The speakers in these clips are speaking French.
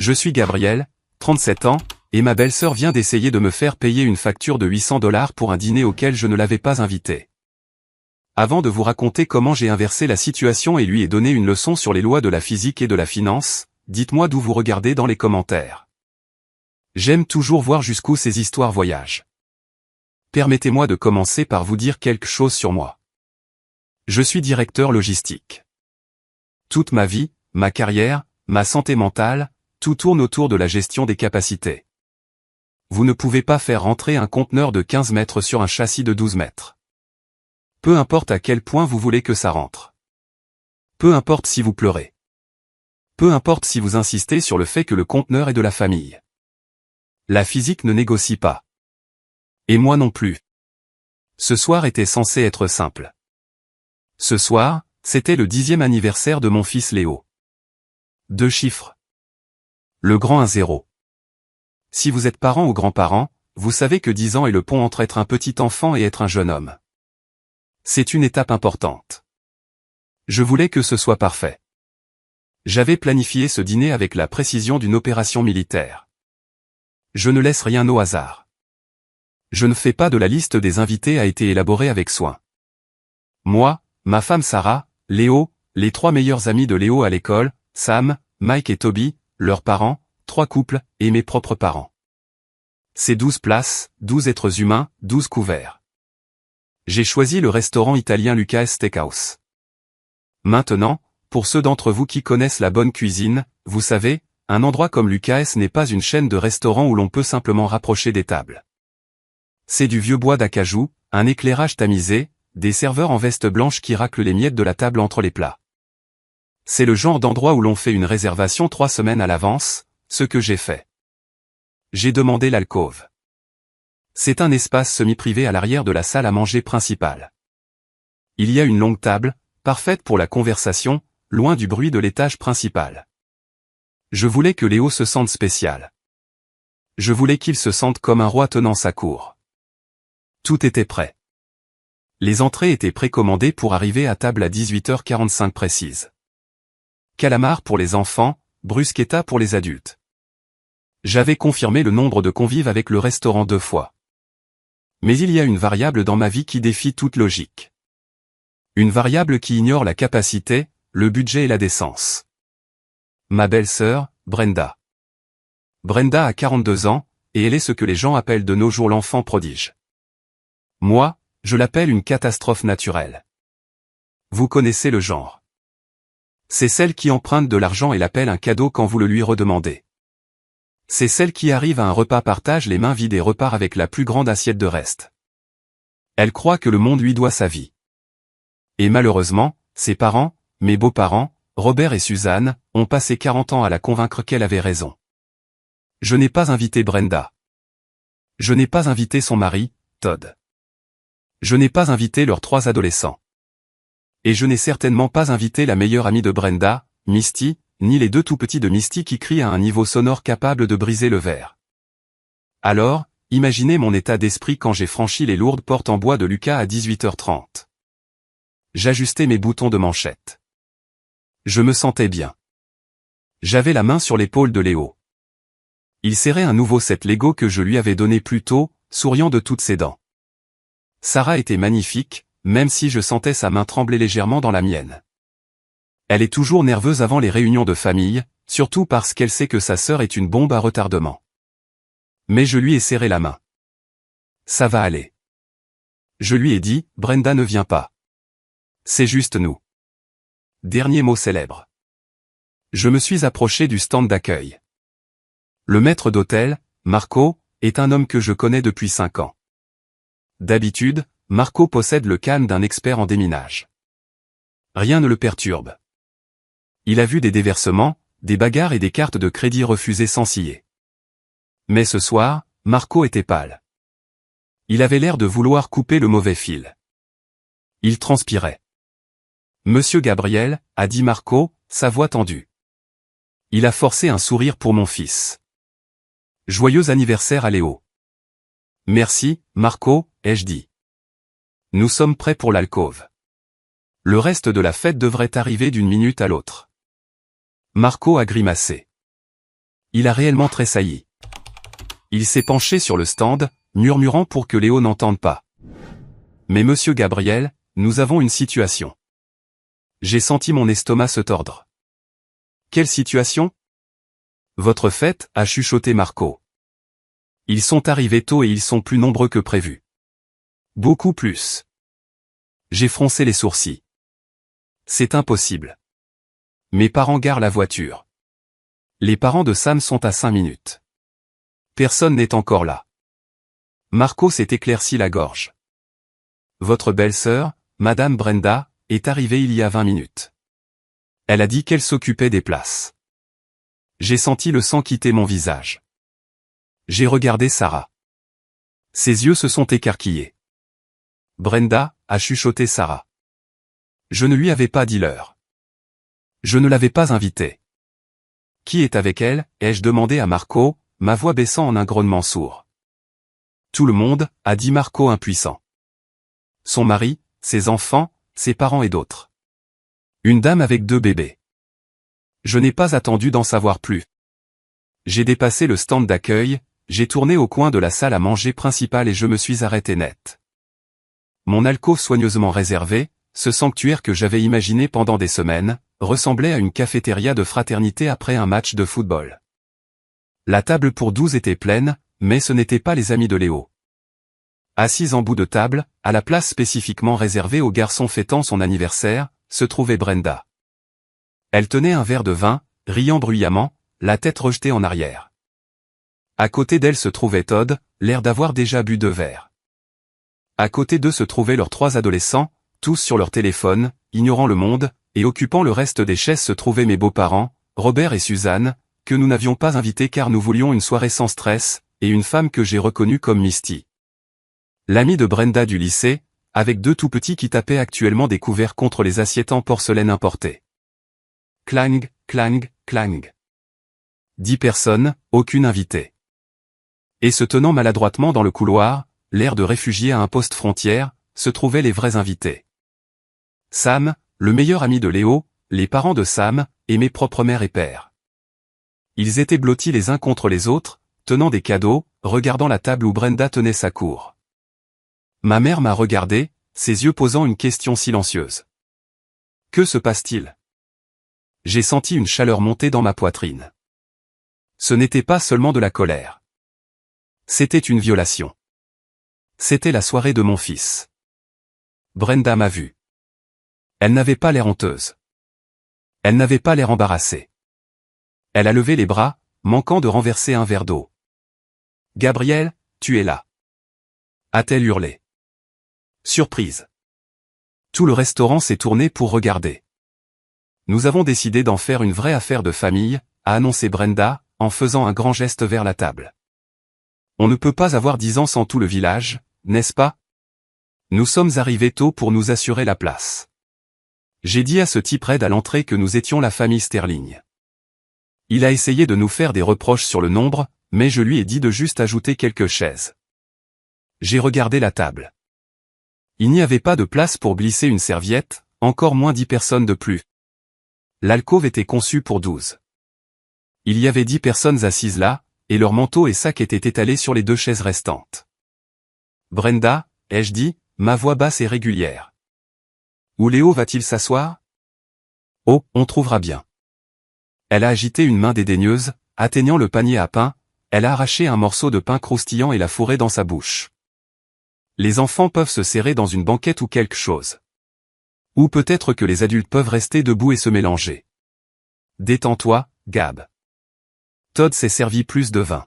Je suis Gabriel, 37 ans, et ma belle-sœur vient d'essayer de me faire payer une facture de 800 $ pour un dîner auquel je ne l'avais pas invité. Avant de vous raconter comment j'ai inversé la situation et lui ai donné une leçon sur les lois de la physique et de la finance, dites-moi d'où vous regardez dans les commentaires. J'aime toujours voir jusqu'où ces histoires voyagent. Permettez-moi de commencer par vous dire quelque chose sur moi. Je suis directeur logistique. Toute ma vie, ma carrière, ma santé mentale, tout tourne autour de la gestion des capacités. Vous ne pouvez pas faire rentrer un conteneur de 15 mètres sur un châssis de 12 mètres. Peu importe à quel point vous voulez que ça rentre. Peu importe si vous pleurez. Peu importe si vous insistez sur le fait que le conteneur est de la famille. La physique ne négocie pas. Et moi non plus. Ce soir était censé être simple. Ce soir, c'était le 10e anniversaire de mon fils Léo. 2 chiffres. Le grand 1-0. Si vous êtes parent ou grand-parent, vous savez que 10 ans est le pont entre être un petit enfant et être un jeune homme. C'est une étape importante. Je voulais que ce soit parfait. J'avais planifié ce dîner avec la précision d'une opération militaire. Je ne laisse rien au hasard. Je ne fais pas de la liste des invités a été élaborée avec soin. Moi, ma femme Sarah, Léo, les 3 meilleurs amis de Léo à l'école, Sam, Mike et Toby, leurs parents, 3 couples, et mes propres parents. C'est 12 places, 12 êtres humains, 12 couverts. J'ai choisi le restaurant italien Lucas Steakhouse. Maintenant, pour ceux d'entre vous qui connaissent la bonne cuisine, vous savez, un endroit comme Lucas n'est pas une chaîne de restaurants où l'on peut simplement rapprocher des tables. C'est du vieux bois d'acajou, un éclairage tamisé, des serveurs en veste blanche qui raclent les miettes de la table entre les plats. C'est le genre d'endroit où l'on fait une réservation 3 semaines à l'avance, ce que j'ai fait. J'ai demandé l'alcôve. C'est un espace semi-privé à l'arrière de la salle à manger principale. Il y a une longue table, parfaite pour la conversation, loin du bruit de l'étage principal. Je voulais que Léo se sente spécial. Je voulais qu'il se sente comme un roi tenant sa cour. Tout était prêt. Les entrées étaient précommandées pour arriver à table à 18h45 précise. Calamar pour les enfants, bruschetta pour les adultes. J'avais confirmé le nombre de convives avec le restaurant 2 fois. Mais il y a une variable dans ma vie qui défie toute logique. Une variable qui ignore la capacité, le budget et la décence. Ma belle-sœur, Brenda. Brenda a 42 ans, et elle est ce que les gens appellent de nos jours l'enfant prodige. Moi, je l'appelle une catastrophe naturelle. Vous connaissez le genre. C'est celle qui emprunte de l'argent et l'appelle un cadeau quand vous le lui redemandez. C'est celle qui arrive à un repas partage les mains vides et repart avec la plus grande assiette de reste. Elle croit que le monde lui doit sa vie. Et malheureusement, ses parents, mes beaux-parents, Robert et Suzanne, ont passé 40 ans à la convaincre qu'elle avait raison. Je n'ai pas invité Brenda. Je n'ai pas invité son mari, Todd. Je n'ai pas invité leurs 3 adolescents. Et je n'ai certainement pas invité la meilleure amie de Brenda, Misty, ni les 2 tout petits de Misty qui crient à un niveau sonore capable de briser le verre. Alors, imaginez mon état d'esprit quand j'ai franchi les lourdes portes en bois de Lucas à 18h30. J'ajustais mes boutons de manchette. Je me sentais bien. J'avais la main sur l'épaule de Léo. Il serrait un nouveau set Lego que je lui avais donné plus tôt, souriant de toutes ses dents. Sarah était magnifique, même si je sentais sa main trembler légèrement dans la mienne. Elle est toujours nerveuse avant les réunions de famille, surtout parce qu'elle sait que sa sœur est une bombe à retardement. Mais je lui ai serré la main. Ça va aller. Je lui ai dit, Brenda ne vient pas. C'est juste nous. Dernier mot célèbre. Je me suis approché du stand d'accueil. Le maître d'hôtel, Marco, est un homme que je connais depuis 5 ans. D'habitude, Marco possède le calme d'un expert en déminage. Rien ne le perturbe. Il a vu des déversements, des bagarres et des cartes de crédit refusées sans ciller. Mais ce soir, Marco était pâle. Il avait l'air de vouloir couper le mauvais fil. Il transpirait. Monsieur Gabriel, a dit Marco, sa voix tendue. Il a forcé un sourire pour mon fils. Joyeux anniversaire à Léo. Merci, Marco, ai-je dit. Nous sommes prêts pour l'alcôve. Le reste de la fête devrait arriver d'une minute à l'autre. Marco a grimacé. Il a réellement tressailli. Il s'est penché sur le stand, murmurant pour que Léo n'entende pas. Mais monsieur Gabriel, nous avons une situation. J'ai senti mon estomac se tordre. Quelle situation? Votre fête, a chuchoté Marco. Ils sont arrivés tôt et ils sont plus nombreux que prévu. Beaucoup plus. J'ai froncé les sourcils. C'est impossible. Mes parents garent la voiture. Les parents de Sam sont à 5 minutes. Personne n'est encore là. Marco s'est éclairci la gorge. Votre belle-sœur, Madame Brenda, est arrivée il y a 20 minutes. Elle a dit qu'elle s'occupait des places. J'ai senti le sang quitter mon visage. J'ai regardé Sarah. Ses yeux se sont écarquillés. Brenda, a chuchoté Sarah. Je ne lui avais pas dit l'heure. Je ne l'avais pas invitée. Qui est avec elle, ai-je demandé à Marco, ma voix baissant en un grognement sourd. Tout le monde, a dit Marco impuissant. Son mari, ses enfants, ses parents et d'autres. Une dame avec 2 bébés. Je n'ai pas attendu d'en savoir plus. J'ai dépassé le stand d'accueil, j'ai tourné au coin de la salle à manger principale et je me suis arrêté net. Mon alcôve soigneusement réservé, ce sanctuaire que j'avais imaginé pendant des semaines, ressemblait à une cafétéria de fraternité après un match de football. La table pour 12 était pleine, mais ce n'étaient pas les amis de Léo. Assise en bout de table, à la place spécifiquement réservée aux garçons fêtant son anniversaire, se trouvait Brenda. Elle tenait un verre de vin, riant bruyamment, la tête rejetée en arrière. À côté d'elle se trouvait Todd, l'air d'avoir déjà bu 2 verres. À côté d'eux se trouvaient leurs 3 adolescents, tous sur leur téléphone, ignorant le monde, et occupant le reste des chaises se trouvaient mes beaux-parents, Robert et Suzanne, que nous n'avions pas invités car nous voulions une soirée sans stress, et une femme que j'ai reconnue comme Misty. L'amie de Brenda du lycée, avec 2 tout petits qui tapaient actuellement des couverts contre les assiettes en porcelaine importées. Clang, clang, clang. 10 personnes, aucune invitée. Et se tenant maladroitement dans le couloir, l'air de réfugié à un poste frontière, se trouvaient les vrais invités. Sam, le meilleur ami de Léo, les parents de Sam, et mes propres mère et père. Ils étaient blottis les uns contre les autres, tenant des cadeaux, regardant la table où Brenda tenait sa cour. Ma mère m'a regardé, ses yeux posant une question silencieuse. Que se passe-t-il? J'ai senti une chaleur monter dans ma poitrine. Ce n'était pas seulement de la colère. C'était une violation. C'était la soirée de mon fils. Brenda m'a vu. Elle n'avait pas l'air honteuse. Elle n'avait pas l'air embarrassée. Elle a levé les bras, manquant de renverser un verre d'eau. Gabriel, tu es là. A-t-elle hurlé. Surprise. Tout le restaurant s'est tourné pour regarder. Nous avons décidé d'en faire une vraie affaire de famille, a annoncé Brenda, en faisant un grand geste vers la table. On ne peut pas avoir 10 ans sans tout le village, n'est-ce pas? Nous sommes arrivés tôt pour nous assurer la place. J'ai dit à ce type raide à l'entrée que nous étions la famille Sterling. Il a essayé de nous faire des reproches sur le nombre, mais je lui ai dit de juste ajouter quelques chaises. J'ai regardé la table. Il n'y avait pas de place pour glisser une serviette, encore moins 10 personnes de plus. L'alcôve était conçue pour 12. Il y avait 10 personnes assises là, et leurs manteaux et sacs étaient étalés sur les 2 chaises restantes. Brenda, ai-je dit, ma voix basse et régulière. Où Léo va-t-il s'asseoir? Oh, on trouvera bien. Elle a agité une main dédaigneuse, atteignant le panier à pain, elle a arraché un morceau de pain croustillant et l'a fourré dans sa bouche. Les enfants peuvent se serrer dans une banquette ou quelque chose. Ou peut-être que les adultes peuvent rester debout et se mélanger. Détends-toi, Gab. Todd s'est servi plus de vin.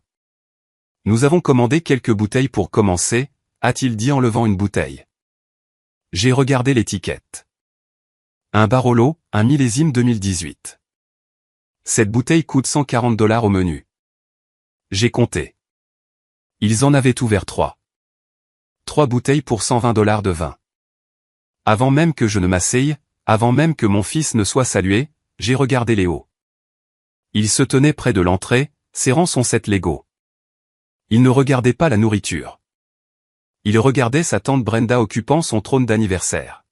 Nous avons commandé quelques bouteilles pour commencer, a-t-il dit en levant une bouteille. J'ai regardé l'étiquette. Un Barolo, un millésime 2018. Cette bouteille coûte $140 au menu. J'ai compté. Ils en avaient ouvert 3. 3 bouteilles pour $120 de vin. Avant même que je ne m'asseye, avant même que mon fils ne soit salué, j'ai regardé Léo. Il se tenait près de l'entrée, serrant son set Lego. Il ne regardait pas la nourriture. Il regardait sa tante Brenda occupant son trône d'anniversaire.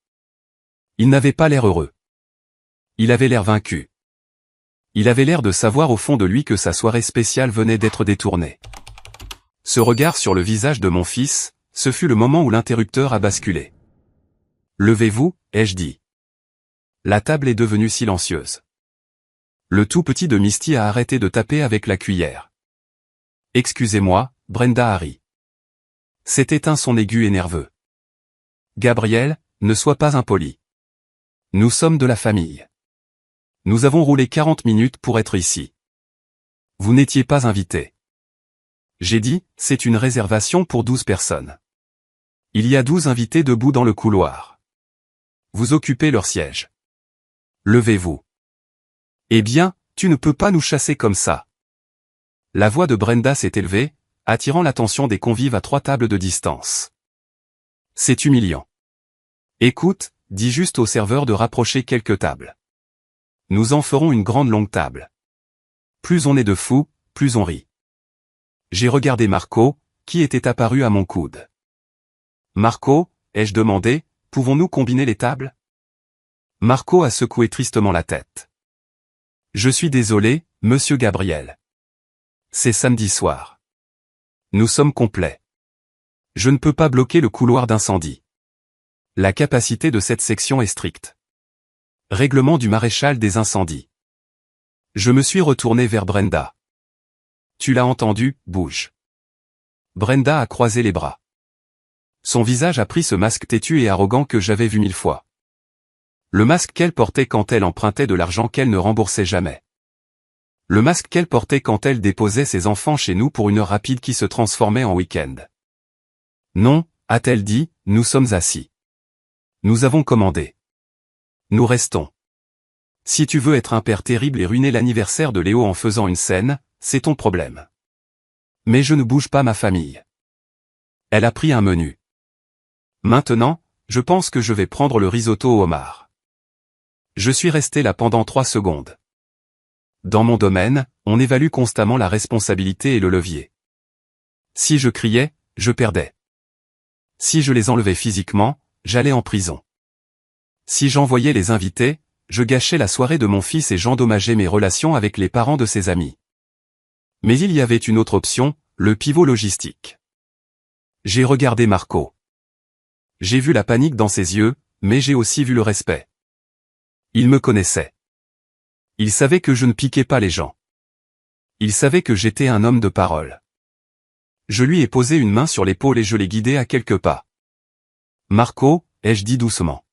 Il n'avait pas l'air heureux. Il avait l'air vaincu. Il avait l'air de savoir au fond de lui que sa soirée spéciale venait d'être détournée. Ce regard sur le visage de mon fils, ce fut le moment où l'interrupteur a basculé. « Levez-vous » ai-je dit. La table est devenue silencieuse. Le tout petit de Misty a arrêté de taper avec la cuillère. « Excusez-moi, Brenda a ri. C'était un son aigu et nerveux. « Gabriel, ne sois pas impoli. Nous sommes de la famille. Nous avons roulé 40 minutes pour être ici. Vous n'étiez pas invité. » J'ai dit, c'est une réservation pour 12 personnes. Il y a 12 invités debout dans le couloir. Vous occupez leur siège. Levez-vous. Eh bien, tu ne peux pas nous chasser comme ça. La voix de Brenda s'est élevée, attirant l'attention des convives à 3 tables de distance. C'est humiliant. Écoute, dis juste au serveur de rapprocher quelques tables. Nous en ferons une grande longue table. Plus on est de fous, plus on rit. J'ai regardé Marco, qui était apparu à mon coude. Marco, ai-je demandé, pouvons-nous combiner les tables? Marco a secoué tristement la tête. Je suis désolé, monsieur Gabriel. C'est samedi soir. Nous sommes complets. Je ne peux pas bloquer le couloir d'incendie. La capacité de cette section est stricte. Règlement du maréchal des incendies. Je me suis retourné vers Brenda. Tu l'as entendu, bouge. Brenda a croisé les bras. Son visage a pris ce masque têtu et arrogant que j'avais vu 1000 fois. Le masque qu'elle portait quand elle empruntait de l'argent qu'elle ne remboursait jamais. Le masque qu'elle portait quand elle déposait ses enfants chez nous pour une heure rapide qui se transformait en week-end. Non, a-t-elle dit, nous sommes assis. Nous avons commandé. Nous restons. Si tu veux être un père terrible et ruiner l'anniversaire de Léo en faisant une scène, c'est ton problème. Mais je ne bouge pas ma famille. Elle a pris un menu. Maintenant, je pense que je vais prendre le risotto au homard. Je suis resté là pendant 3 secondes. Dans mon domaine, on évalue constamment la responsabilité et le levier. Si je criais, je perdais. Si je les enlevais physiquement, j'allais en prison. Si j'envoyais les invités, je gâchais la soirée de mon fils et j'endommageais mes relations avec les parents de ses amis. Mais il y avait une autre option, le pivot logistique. J'ai regardé Marco. J'ai vu la panique dans ses yeux, mais j'ai aussi vu le respect. Il me connaissait. Il savait que je ne piquais pas les gens. Il savait que j'étais un homme de parole. Je lui ai posé une main sur l'épaule et je l'ai guidé à quelques pas. Marco, ai-je dit doucement.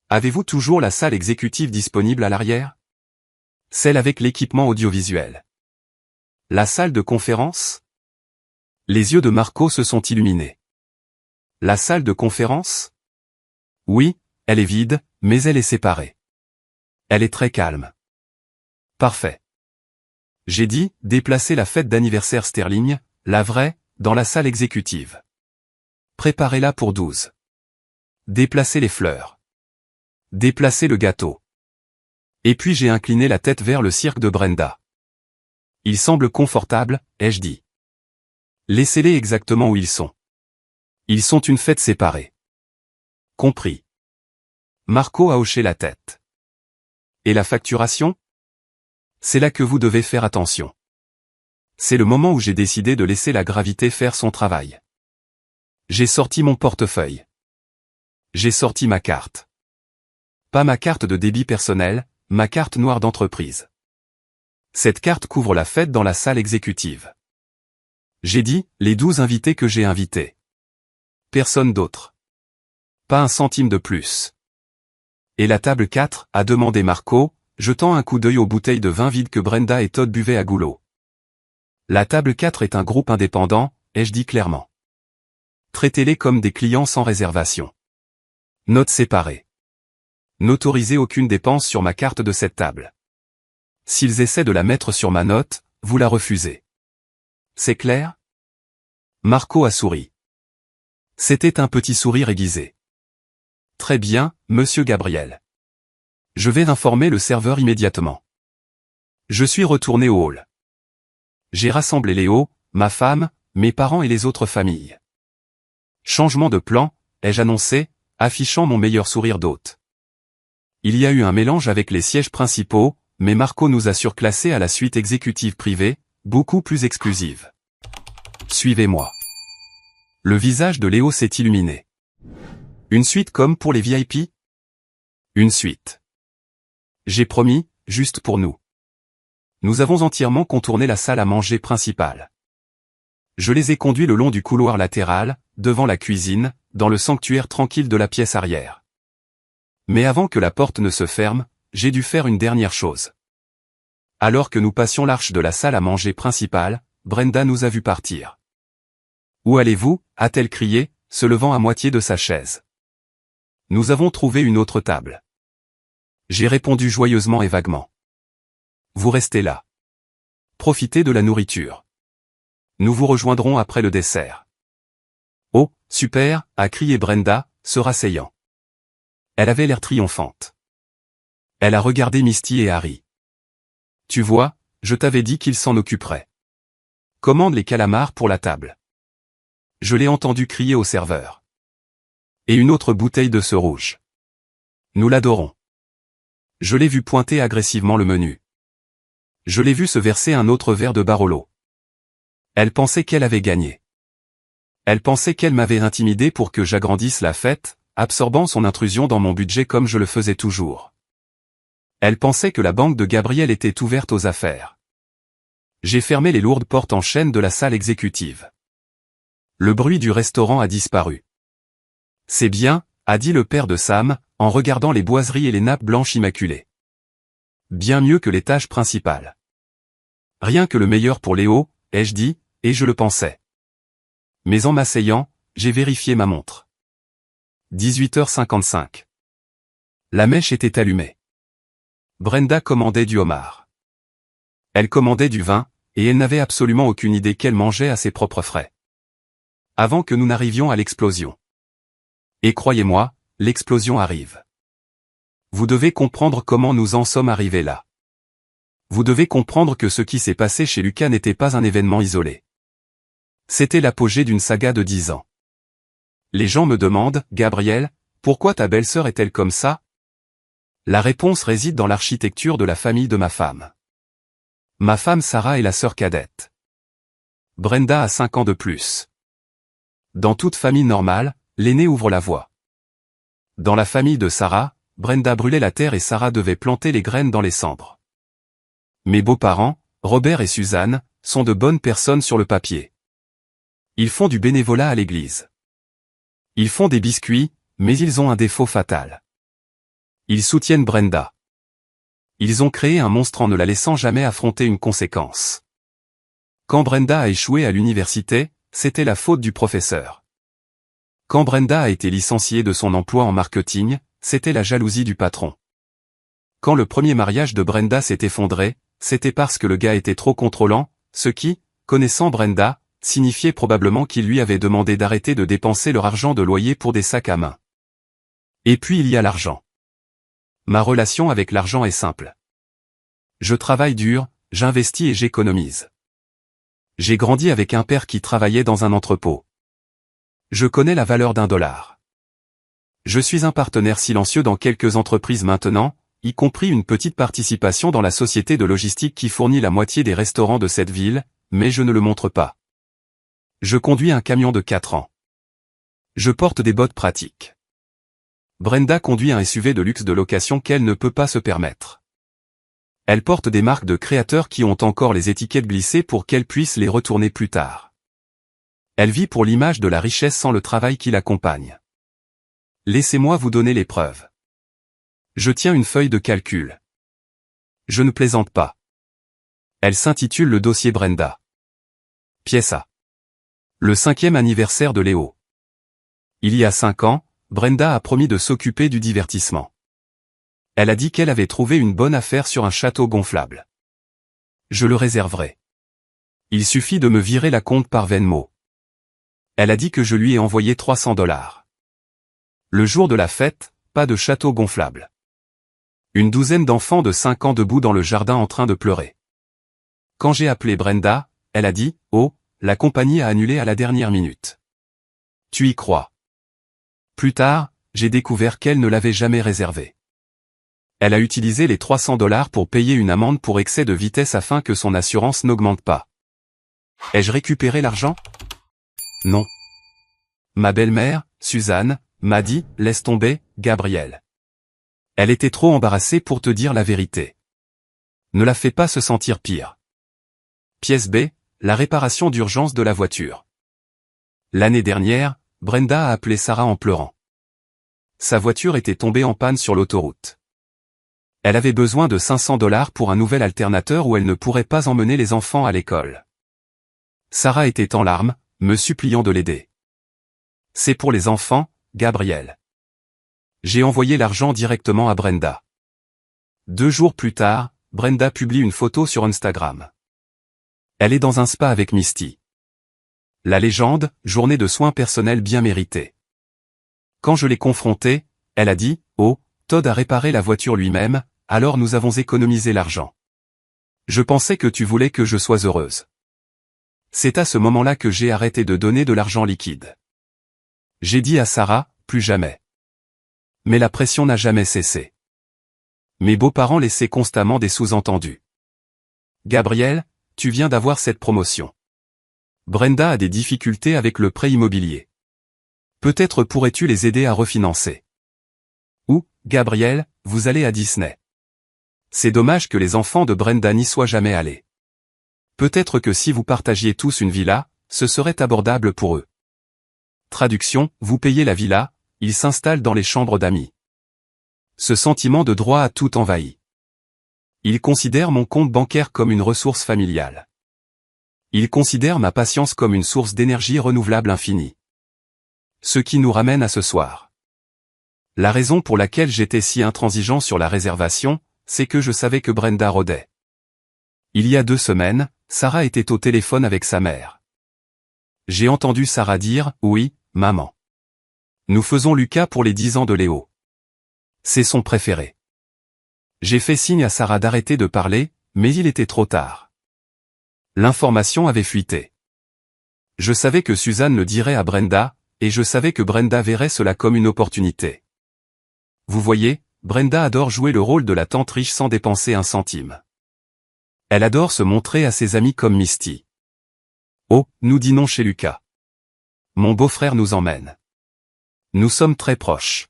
Avez-vous toujours la salle exécutive disponible à l'arrière? Celle avec l'équipement audiovisuel. La salle de conférence? Les yeux de Marco se sont illuminés. La salle de conférence? Oui, elle est vide, mais elle est séparée. Elle est très calme. Parfait. J'ai dit, déplacez la fête d'anniversaire Sterling, la vraie, dans la salle exécutive. Préparez-la pour 12. Déplacez les fleurs. Déplacez le gâteau. Et puis j'ai incliné la tête vers le cirque de Brenda. Ils semblent confortables, ai-je dit. Laissez-les exactement où ils sont. Ils sont une fête séparée. Compris. Marco a hoché la tête. Et la facturation? C'est là que vous devez faire attention. C'est le moment où j'ai décidé de laisser la gravité faire son travail. J'ai sorti mon portefeuille. J'ai sorti ma carte. Pas ma carte de débit personnel, ma carte noire d'entreprise. Cette carte couvre la fête dans la salle exécutive. J'ai dit, les 12 invités que j'ai invités. Personne d'autre. Pas un centime de plus. Et la table 4, a demandé Marco, jetant un coup d'œil aux bouteilles de vin vides que Brenda et Todd buvaient à goulot. La table 4 est un groupe indépendant, ai-je dit clairement. Traitez-les comme des clients sans réservation. Note séparée. N'autorisez aucune dépense sur ma carte de cette table. S'ils essaient de la mettre sur ma note, vous la refusez. C'est clair? Marco a souri. C'était un petit sourire aiguisé. Très bien, monsieur Gabriel. Je vais informer le serveur immédiatement. Je suis retourné au hall. J'ai rassemblé Léo, ma femme, mes parents et les autres familles. Changement de plan, ai-je annoncé, affichant mon meilleur sourire d'hôte. Il y a eu un mélange avec les sièges principaux, mais Marco nous a surclassé à la suite exécutive privée, beaucoup plus exclusive. Suivez-moi. Le visage de Léo s'est illuminé. Une suite comme pour les VIP? Une suite. J'ai promis, juste pour nous. Nous avons entièrement contourné la salle à manger principale. Je les ai conduits le long du couloir latéral, devant la cuisine, dans le sanctuaire tranquille de la pièce arrière. Mais avant que la porte ne se ferme, j'ai dû faire une dernière chose. Alors que nous passions l'arche de la salle à manger principale, Brenda nous a vus partir. « Où allez-vous » a-t-elle crié, se levant à moitié de sa chaise. « Nous avons trouvé une autre table. » J'ai répondu joyeusement et vaguement. « Vous restez là. Profitez de la nourriture. Nous vous rejoindrons après le dessert. »« Oh, super » a crié Brenda, se rasseyant. Elle avait l'air triomphante. Elle a regardé Misty et Harry. « Tu vois, je t'avais dit qu'ils s'en occuperaient. Commande les calamars pour la table. » Je l'ai entendu crier au serveur. « Et une autre bouteille de ce rouge. Nous l'adorons. » Je l'ai vu pointer agressivement le menu. Je l'ai vu se verser un autre verre de Barolo. Elle pensait qu'elle avait gagné. Elle pensait qu'elle m'avait intimidé pour que j'agrandisse la fête, absorbant son intrusion dans mon budget comme je le faisais toujours. Elle pensait que la banque de Gabriel était ouverte aux affaires. J'ai fermé les lourdes portes en chaîne de la salle exécutive. Le bruit du restaurant a disparu. « C'est bien », a dit le père de Sam, en regardant les boiseries et les nappes blanches immaculées. Bien mieux que l'étage principal. Rien que le meilleur pour Léo, ai-je dit, et je le pensais. Mais en m'asseyant, j'ai vérifié ma montre. 18h55. La mèche était allumée. Brenda commandait du homard. Elle commandait du vin, et elle n'avait absolument aucune idée qu'elle mangeait à ses propres frais. Avant que nous n'arrivions à l'explosion. Et croyez-moi, l'explosion arrive. Vous devez comprendre comment nous en sommes arrivés là. Vous devez comprendre que ce qui s'est passé chez Lucas n'était pas un événement isolé. C'était l'apogée d'une saga de 10 ans. Les gens me demandent, Gabriel, pourquoi ta belle-sœur est-elle comme ça? La réponse réside dans l'architecture de la famille de ma femme. Ma femme Sarah est la sœur cadette. Brenda a 5 ans de plus. Dans toute famille normale, l'aîné ouvre la voie. Dans la famille de Sarah, Brenda brûlait la terre et Sarah devait planter les graines dans les cendres. Mes beaux-parents, Robert et Suzanne, sont de bonnes personnes sur le papier. Ils font du bénévolat à l'église. Ils font des biscuits, mais ils ont un défaut fatal. Ils soutiennent Brenda. Ils ont créé un monstre en ne la laissant jamais affronter une conséquence. Quand Brenda a échoué à l'université, c'était la faute du professeur. Quand Brenda a été licenciée de son emploi en marketing, c'était la jalousie du patron. Quand le premier mariage de Brenda s'est effondré, c'était parce que le gars était trop contrôlant, ce qui, connaissant Brenda, signifiait probablement qu'il lui avait demandé d'arrêter de dépenser leur argent de loyer pour des sacs à main. Et puis il y a l'argent. Ma relation avec l'argent est simple. Je travaille dur, j'investis et j'économise. J'ai grandi avec un père qui travaillait dans un entrepôt. Je connais la valeur $1. Je suis un partenaire silencieux dans quelques entreprises maintenant, y compris une petite participation dans la société de logistique qui fournit la moitié des restaurants de cette ville, mais je ne le montre pas. Je conduis un camion de 4 ans. Je porte des bottes pratiques. Brenda conduit un SUV de luxe de location qu'elle ne peut pas se permettre. Elle porte des marques de créateurs qui ont encore les étiquettes glissées pour qu'elle puisse les retourner plus tard. Elle vit pour l'image de la richesse sans le travail qui l'accompagne. Laissez-moi vous donner les preuves. Je tiens une feuille de calcul. Je ne plaisante pas. Elle s'intitule le dossier Brenda. Pièce A. Le 5e anniversaire de Léo. Il y a 5 ans, Brenda a promis de s'occuper du divertissement. Elle a dit qu'elle avait trouvé une bonne affaire sur un château gonflable. Je le réserverai. Il suffit de me virer la compte par Venmo. Elle a dit que je lui ai envoyé $300. Le jour de la fête, pas de château gonflable. Une douzaine d'enfants de 5 ans debout dans le jardin en train de pleurer. Quand j'ai appelé Brenda, elle a dit « Oh, la compagnie a annulé à la dernière minute. » Tu y crois? Plus tard, j'ai découvert qu'elle ne l'avait jamais réservé. Elle a utilisé les 300 $ pour payer une amende pour excès de vitesse afin que son assurance n'augmente pas. Ai-je récupéré l'argent? Non. Ma belle-mère, Suzanne, m'a dit « Laisse tomber, Gabriel. » Elle était trop embarrassée pour te dire la vérité. Ne la fais pas se sentir pire. Pièce B, la réparation d'urgence de la voiture. L'année dernière, Brenda a appelé Sarah en pleurant. Sa voiture était tombée en panne sur l'autoroute. Elle avait besoin de 500 $ pour un nouvel alternateur où elle ne pourrait pas emmener les enfants à l'école. Sarah était en larmes, me suppliant de l'aider. C'est pour les enfants, Gabriel. J'ai envoyé l'argent directement à Brenda. 2 jours plus tard, Brenda publie une photo sur Instagram. Elle est dans un spa avec Misty. La légende, journée de soins personnels bien méritée. Quand je l'ai confrontée, elle a dit « Oh, Todd a réparé la voiture lui-même, alors nous avons économisé l'argent. Je pensais que tu voulais que je sois heureuse. » C'est à ce moment-là que j'ai arrêté de donner de l'argent liquide. J'ai dit à Sarah, plus jamais. Mais la pression n'a jamais cessé. Mes beaux-parents laissaient constamment des sous-entendus. Gabriel, tu viens d'avoir cette promotion. Brenda a des difficultés avec le prêt immobilier. Peut-être pourrais-tu les aider à refinancer. Ou, Gabriel, vous allez à Disney. C'est dommage que les enfants de Brenda n'y soient jamais allés. Peut-être que si vous partagiez tous une villa, ce serait abordable pour eux. Traduction, vous payez la villa, ils s'installent dans les chambres d'amis. Ce sentiment de droit a tout envahi. Ils considèrent mon compte bancaire comme une ressource familiale. Ils considèrent ma patience comme une source d'énergie renouvelable infinie. Ce qui nous ramène à ce soir. La raison pour laquelle j'étais si intransigeant sur la réservation, c'est que je savais que Brenda rôdait. Il y a 2 semaines, Sarah était au téléphone avec sa mère. J'ai entendu Sarah dire « Oui, maman. Nous faisons Lucas pour les 10 ans de Léo. C'est son préféré. » J'ai fait signe à Sarah d'arrêter de parler, mais il était trop tard. L'information avait fuité. Je savais que Suzanne le dirait à Brenda, et je savais que Brenda verrait cela comme une opportunité. Vous voyez, Brenda adore jouer le rôle de la tante riche sans dépenser un centime. Elle adore se montrer à ses amis comme Misty. Oh, nous dînons chez Lucas. Mon beau-frère nous emmène. Nous sommes très proches.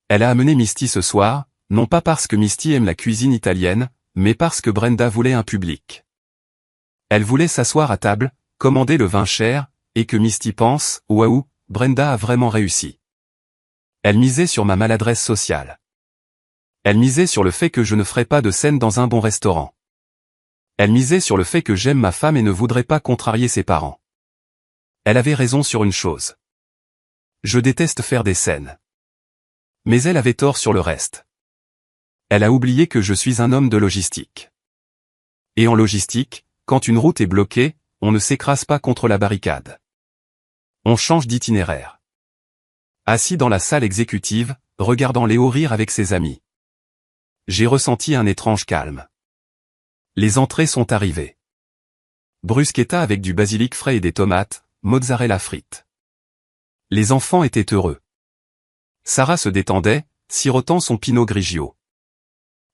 Elle a amené Misty ce soir, non pas parce que Misty aime la cuisine italienne, mais parce que Brenda voulait un public. Elle voulait s'asseoir à table, commander le vin cher, et que Misty pense « Waouh, Brenda a vraiment réussi. » Elle misait sur ma maladresse sociale. Elle misait sur le fait que je ne ferais pas de scène dans un bon restaurant. Elle misait sur le fait que j'aime ma femme et ne voudrais pas contrarier ses parents. Elle avait raison sur une chose. Je déteste faire des scènes. Mais elle avait tort sur le reste. Elle a oublié que je suis un homme de logistique. Et en logistique, quand une route est bloquée, on ne s'écrase pas contre la barricade. On change d'itinéraire. Assis dans la salle exécutive, regardant Léo rire avec ses amis. J'ai ressenti un étrange calme. Les entrées sont arrivées. Bruschetta avec du basilic frais et des tomates, mozzarella frites. Les enfants étaient heureux. Sarah se détendait, sirotant son Pinot Grigio.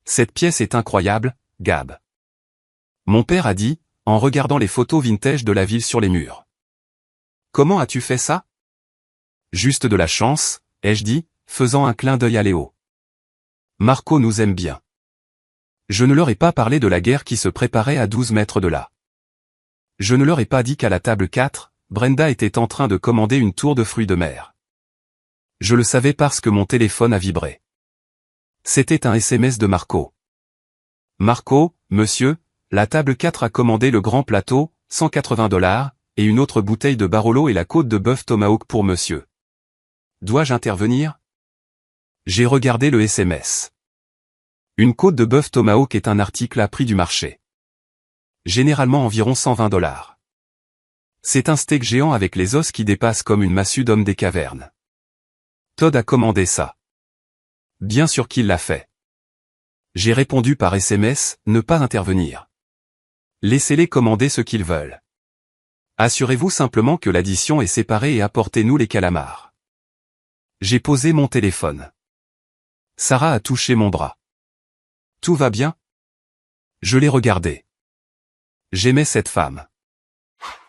Cette pièce est incroyable, Gab. Mon père a dit, en regardant les photos vintage de la ville sur les murs. Comment as-tu fait ça? Juste de la chance, ai-je dit, faisant un clin d'œil à Léo. Marco nous aime bien. Je ne leur ai pas parlé de la guerre qui se préparait à 12 mètres de là. Je ne leur ai pas dit qu'à la table 4, Brenda était en train de commander une tour de fruits de mer. Je le savais parce que mon téléphone a vibré. C'était un SMS de Marco. Marco, monsieur, la table 4 a commandé le grand plateau, 180 $, et une autre bouteille de Barolo et la côte de bœuf Tomahawk pour monsieur. Dois-je intervenir? J'ai regardé le SMS. Une côte de bœuf Tomahawk est un article à prix du marché. Généralement environ 120 $. C'est un steak géant avec les os qui dépassent comme une massue d'homme des cavernes. Todd a commandé ça. Bien sûr qu'il l'a fait. J'ai répondu par SMS, ne pas intervenir. Laissez-les commander ce qu'ils veulent. Assurez-vous simplement que l'addition est séparée et apportez-nous les calamars. J'ai posé mon téléphone. Sarah a touché mon bras. Tout va bien? Je l'ai regardée. J'aimais cette femme.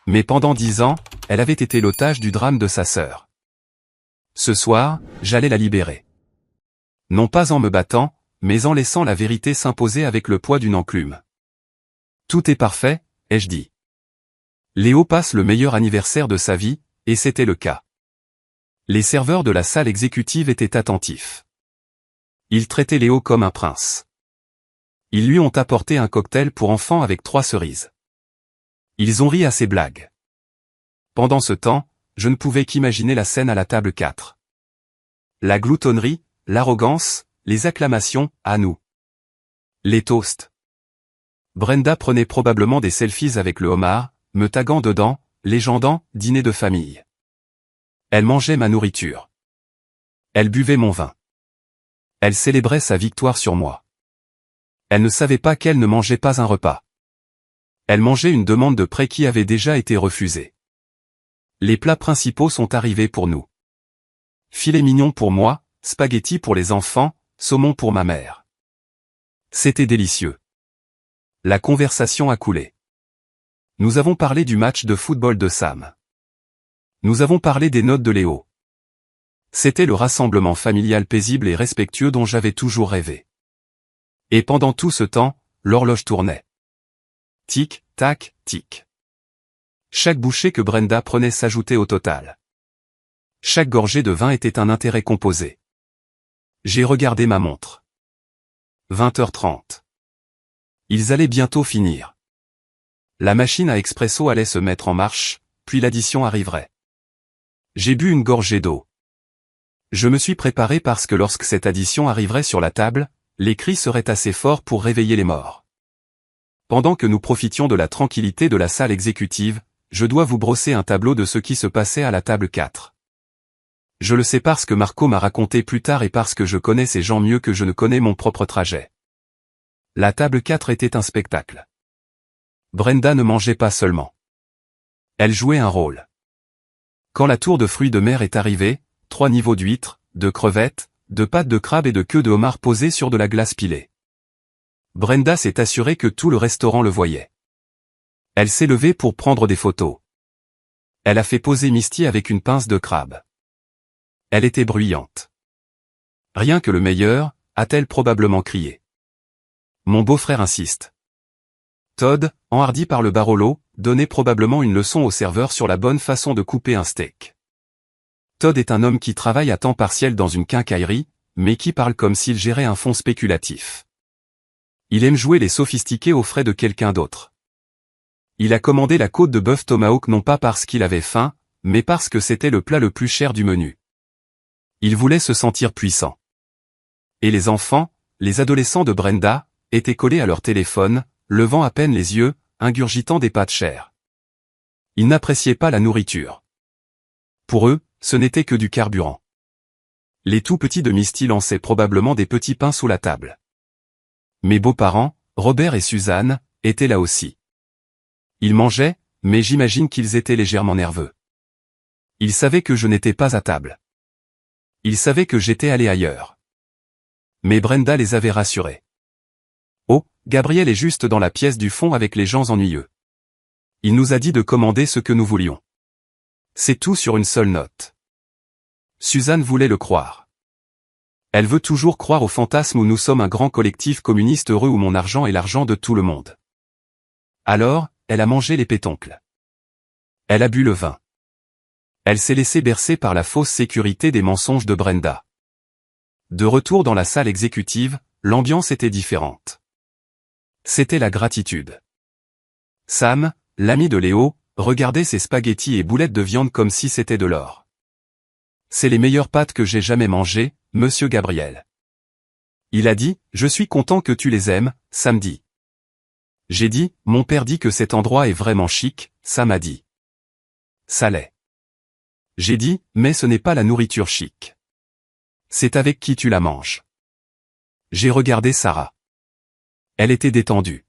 Mais pendant 10 ans, elle avait été l'otage du drame de sa sœur. Ce soir, j'allais la libérer. Non pas en me battant, mais en laissant la vérité s'imposer avec le poids d'une enclume. Tout est parfait, ai-je dit. Léo passe le meilleur anniversaire de sa vie, et c'était le cas. Les serveurs de la salle exécutive étaient attentifs. Ils traitaient Léo comme un prince. Ils lui ont apporté un cocktail pour enfants avec 3 cerises. Ils ont ri à ses blagues. Pendant ce temps, je ne pouvais qu'imaginer la scène à la table 4. La gloutonnerie, l'arrogance, les acclamations, à nous. Les toasts. Brenda prenait probablement des selfies avec le homard, me taguant dedans, légendant, dîner de famille. Elle mangeait ma nourriture. Elle buvait mon vin. Elle célébrait sa victoire sur moi. Elle ne savait pas qu'elle ne mangeait pas un repas. Elle mangeait une demande de prêt qui avait déjà été refusée. Les plats principaux sont arrivés pour nous. Filet mignon pour moi, spaghettis pour les enfants, saumon pour ma mère. C'était délicieux. La conversation a coulé. Nous avons parlé du match de football de Sam. Nous avons parlé des notes de Léo. C'était le rassemblement familial paisible et respectueux dont j'avais toujours rêvé. Et pendant tout ce temps, l'horloge tournait. Tic, tac, tic. Chaque bouchée que Brenda prenait s'ajoutait au total. Chaque gorgée de vin était un intérêt composé. J'ai regardé ma montre. 20h30. Ils allaient bientôt finir. La machine à expresso allait se mettre en marche, puis l'addition arriverait. J'ai bu une gorgée d'eau. Je me suis préparé parce que lorsque cette addition arriverait sur la table, les cris seraient assez forts pour réveiller les morts. Pendant que nous profitions de la tranquillité de la salle exécutive, je dois vous brosser un tableau de ce qui se passait à la table 4. Je le sais parce que Marco m'a raconté plus tard et parce que je connais ces gens mieux que je ne connais mon propre trajet. La table 4 était un spectacle. Brenda ne mangeait pas seulement. Elle jouait un rôle. Quand la tour de fruits de mer est arrivée, 3 niveaux d'huîtres, de crevettes, de pâtes de crabe et de queue de homard posées sur de la glace pilée. Brenda s'est assurée que tout le restaurant le voyait. Elle s'est levée pour prendre des photos. Elle a fait poser Misty avec une pince de crabe. Elle était bruyante. Rien que le meilleur, a-t-elle probablement crié. Mon beau-frère insiste. Todd, enhardi par le Barolo, donnait probablement une leçon au serveur sur la bonne façon de couper un steak. Todd est un homme qui travaille à temps partiel dans une quincaillerie, mais qui parle comme s'il gérait un fonds spéculatif. Il aime jouer les sophistiqués aux frais de quelqu'un d'autre. Il a commandé la côte de bœuf tomahawk non pas parce qu'il avait faim, mais parce que c'était le plat le plus cher du menu. Il voulait se sentir puissant. Et les enfants, les adolescents de Brenda, étaient collés à leur téléphone, levant à peine les yeux, ingurgitant des pâtes chères. Ils n'appréciaient pas la nourriture. Pour eux, ce n'était que du carburant. Les tout petits de Misty lançaient probablement des petits pains sous la table. Mes beaux-parents, Robert et Suzanne, étaient là aussi. Ils mangeaient, mais j'imagine qu'ils étaient légèrement nerveux. Ils savaient que je n'étais pas à table. Ils savaient que j'étais allé ailleurs. Mais Brenda les avait rassurés. Oh, Gabriel est juste dans la pièce du fond avec les gens ennuyeux. Il nous a dit de commander ce que nous voulions. C'est tout sur une seule note. Suzanne voulait le croire. Elle veut toujours croire au fantasme où nous sommes un grand collectif communiste heureux où mon argent est l'argent de tout le monde. Alors, elle a mangé les pétoncles. Elle a bu le vin. Elle s'est laissée bercer par la fausse sécurité des mensonges de Brenda. De retour dans la salle exécutive, l'ambiance était différente. C'était la gratitude. Sam, l'ami de Léo, regardait ses spaghettis et boulettes de viande comme si c'était de l'or. C'est les meilleures pâtes que j'ai jamais mangées, monsieur Gabriel. Il a dit, je suis content que tu les aimes, Sam dit. J'ai dit, mon père dit que cet endroit est vraiment chic, Sam a dit. Ça l'est. J'ai dit, mais ce n'est pas la nourriture chic. C'est avec qui tu la manges. J'ai regardé Sarah. Elle était détendue.